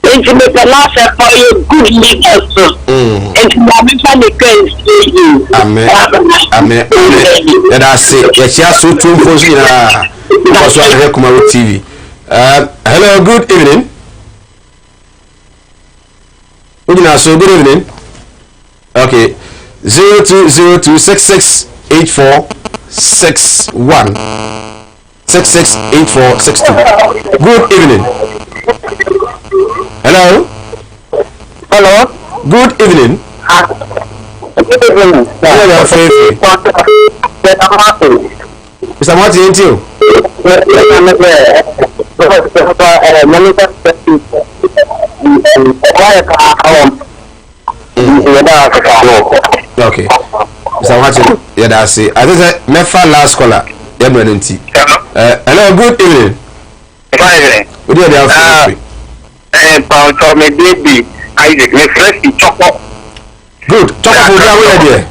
Speaker 11: Into me penasa for a good leader. And my family can see you.
Speaker 12: Amen. And I say, yes, so two for you. That's why I have Kumawood TV. Hello, good evening. Good evening. Okay, 0202668461 668462. Good evening. Hello. Good evening.
Speaker 11: Good evening.
Speaker 12: Mr. Martin, ain't you? Okay. Mr. Martin, yeah, that's it. I think that my last caller. Hello, good evening.
Speaker 11: Fine.
Speaker 12: What do you have
Speaker 11: for me, baby, Isaac, me fresh chocolate.
Speaker 12: Good. Chocolate for you, dear.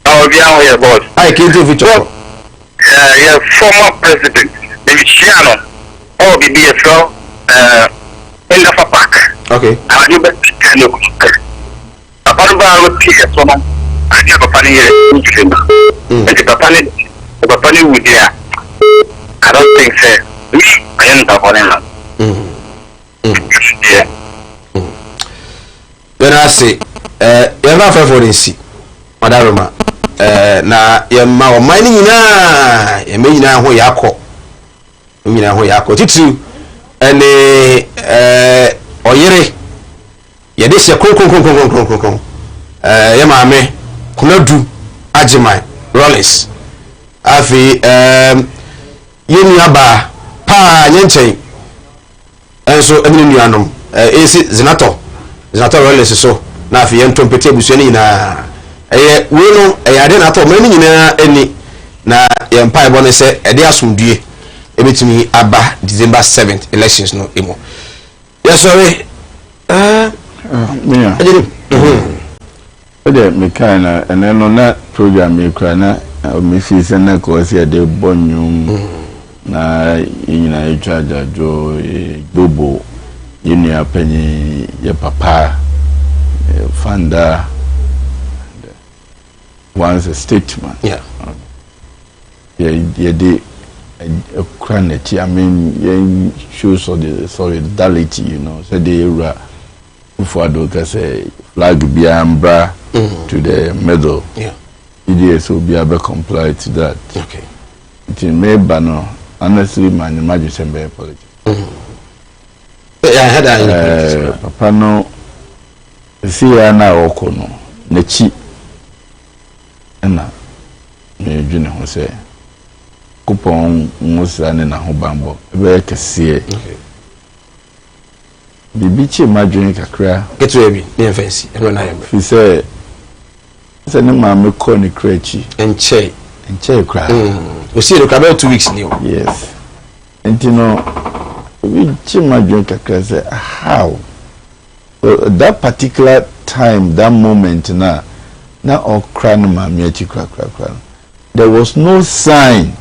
Speaker 11: Oh, yeah, boss.
Speaker 12: I can't do it.
Speaker 11: Yeah, former president, David Shiano. Oh, the BSO, in the park.
Speaker 12: Okay.
Speaker 11: I do better. Apart from the woman, I have a funny and the Papani would there. I don't think so. I am the one.
Speaker 12: Then I say, you're not for this. Madame, na yɛma ɔman no nyinaa yɛma nyinaa ho yɛakɔ nyinaa ho yɛakɔ titu ɛne ɔyere yɛde hyɛ kronkronkronkronkronkronkron yɛ maame Kumadu Agyeman Rollins afei yɛnua baa paa nyɛ nkyɛn ɛnso ɛne ne nuanom ɛsi Zinato Rollins so na afei yɛntompete abusua no nyinaa ɛyɛ weno ɛyɛ ade na atɔ mani nyinaa ani na yɛmpa ɛbɔ ne sɛ ɛde asomdue ɛbɛtumi aba December 7th elections no emu yɛsɔre
Speaker 13: ɛdɛ mekaa na ɛnɛ no na program yɛkura na ɔmɛfii sɛ na kɔɔ sɛ ɛde bɔ nnwom na yɛnyina yɛtwa agyadwo gbogbo yɛnnua panyi yɛ papa fanda once a statesman. Yeah. They cranity. I mean, shows of the solidarity, you know. So they were for the say flag be ambra to the medal. Yeah. Idiots will be able to comply to that. Okay. It may banner honestly, man, imagine some politics.
Speaker 12: Yeah, I had that.
Speaker 13: Papa no. See, I now okono nechi. Na me dwene ho se kupon musa ne na ho bambo be kese bibi chi madwene kakra
Speaker 12: ketu bi ne fancy eno na yem
Speaker 13: fi se ne ma me ko ne krachi
Speaker 12: enche
Speaker 13: kra
Speaker 12: o see the about 2 weeks ni o
Speaker 13: yes enti no we say how that particular time, that moment now all crying there was no sign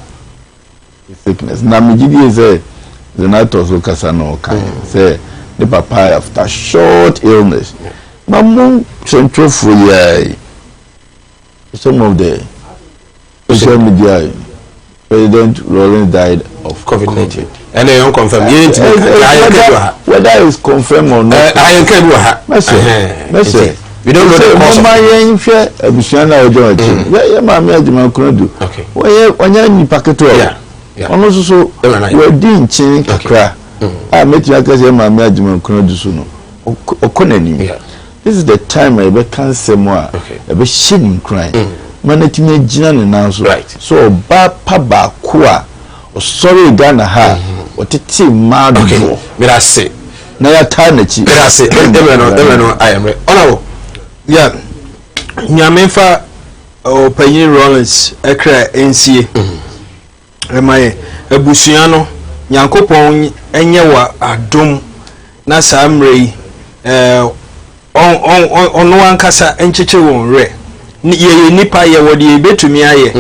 Speaker 13: of sickness. Now me say the night also kasano say the papa after short illness. Mamu central for some of the social media President Rollins died of COVID-19.
Speaker 12: And they don't confirm.
Speaker 13: Whether it's confirmed or not.
Speaker 12: I can't
Speaker 13: we don't know the cause of this is the time I can't say more. I shame crying. Managing right. So Papa Kwa or sorry Ghana ha or Titi Mad.
Speaker 12: Okay, may I say?
Speaker 13: Naya Tarnachi.
Speaker 12: May I say? I am right. Oh, yeah. Nyamenfa or Penny Rollins, Ekra NCA. Emaye, Ebusiano, Yankopon, Enyewa, Adum, Nasa Amrei, on one kasa encheche won re. Ye nipa ye wodi betumi aye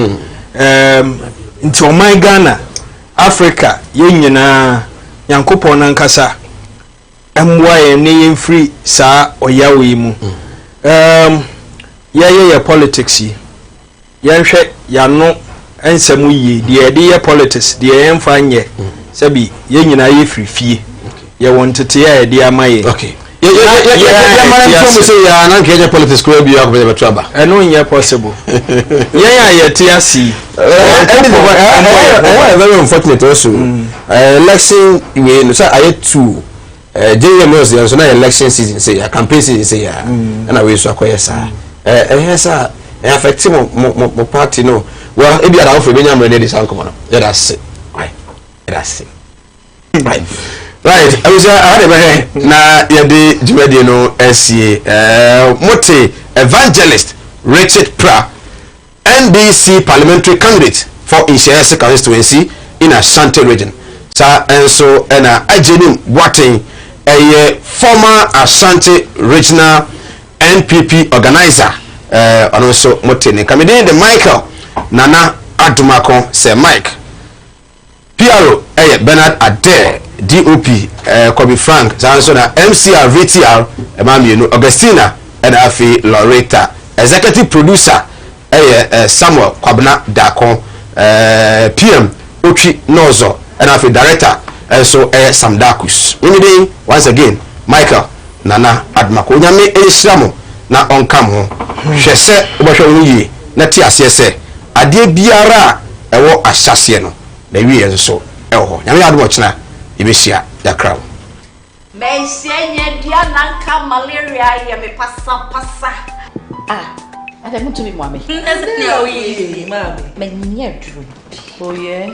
Speaker 12: nti oman Ghana Africa ye nyina Yankopon nankasa emwa ye ne yemfiri saa oyawe mu ye politics yi yenhwe yano ensemu yi de ye politics de yemfa nye sabi ye nyina ye frifie ye wontete ye de amaye
Speaker 2: okay yeah, politics could be a trouble.
Speaker 12: I know you're possible. Yeah, TRC.
Speaker 2: Very unfortunate also. Election, I had two. JMS, so now election season, say, a campaign season, say, and I will so acquire, sir. Yes, sir. Affecting my party, no. Well, if you are out for me, I'm ready to sound come on. That's it. That's it. Right. Right, I was na yede jumedi no SCA Mote evangelist Richard Pra NDC parliamentary candidate for Inshese constituency in Ashanti region. Sa enso na ajenim Waten former Ashanti regional NPP organizer and also Mote ne kamede the Michael Nana Adumako say Mike PRO Bernard Adair DOP Kobe Frank Zansona MCR VTR Emami Augustina and Afi Loretta executive producer Samuel Kwabna Dako PM Ochi Nozo and Afi director so Sam Dakus once again Michael Nana Admako nyame Islamo na onkam ho hwese obahwe yi na ti asese ade biara ewo ahyase no na wie so ewo nyame admo chena Ibisia ya crowd.
Speaker 7: Mensenye dia nanka malaria ya me pasa. Ada mutu mi mwame.
Speaker 14: Ndasne oyi mami.
Speaker 7: Menye dru.
Speaker 14: Oh yeah.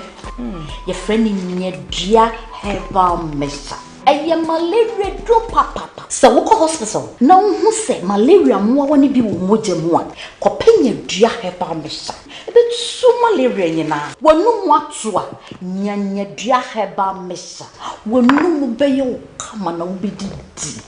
Speaker 7: Your friend nye dia herbal mesa. Eye malaria dro papa. So woko hospital. Na hu se malaria mo woni bi wo moje mu a. Kopenya dia herbal mesa. Ebe su malaria nyina. Wonu mu ato a nyanya dia herbal mesa. Wonu mu beye wo kama na wo bedidi.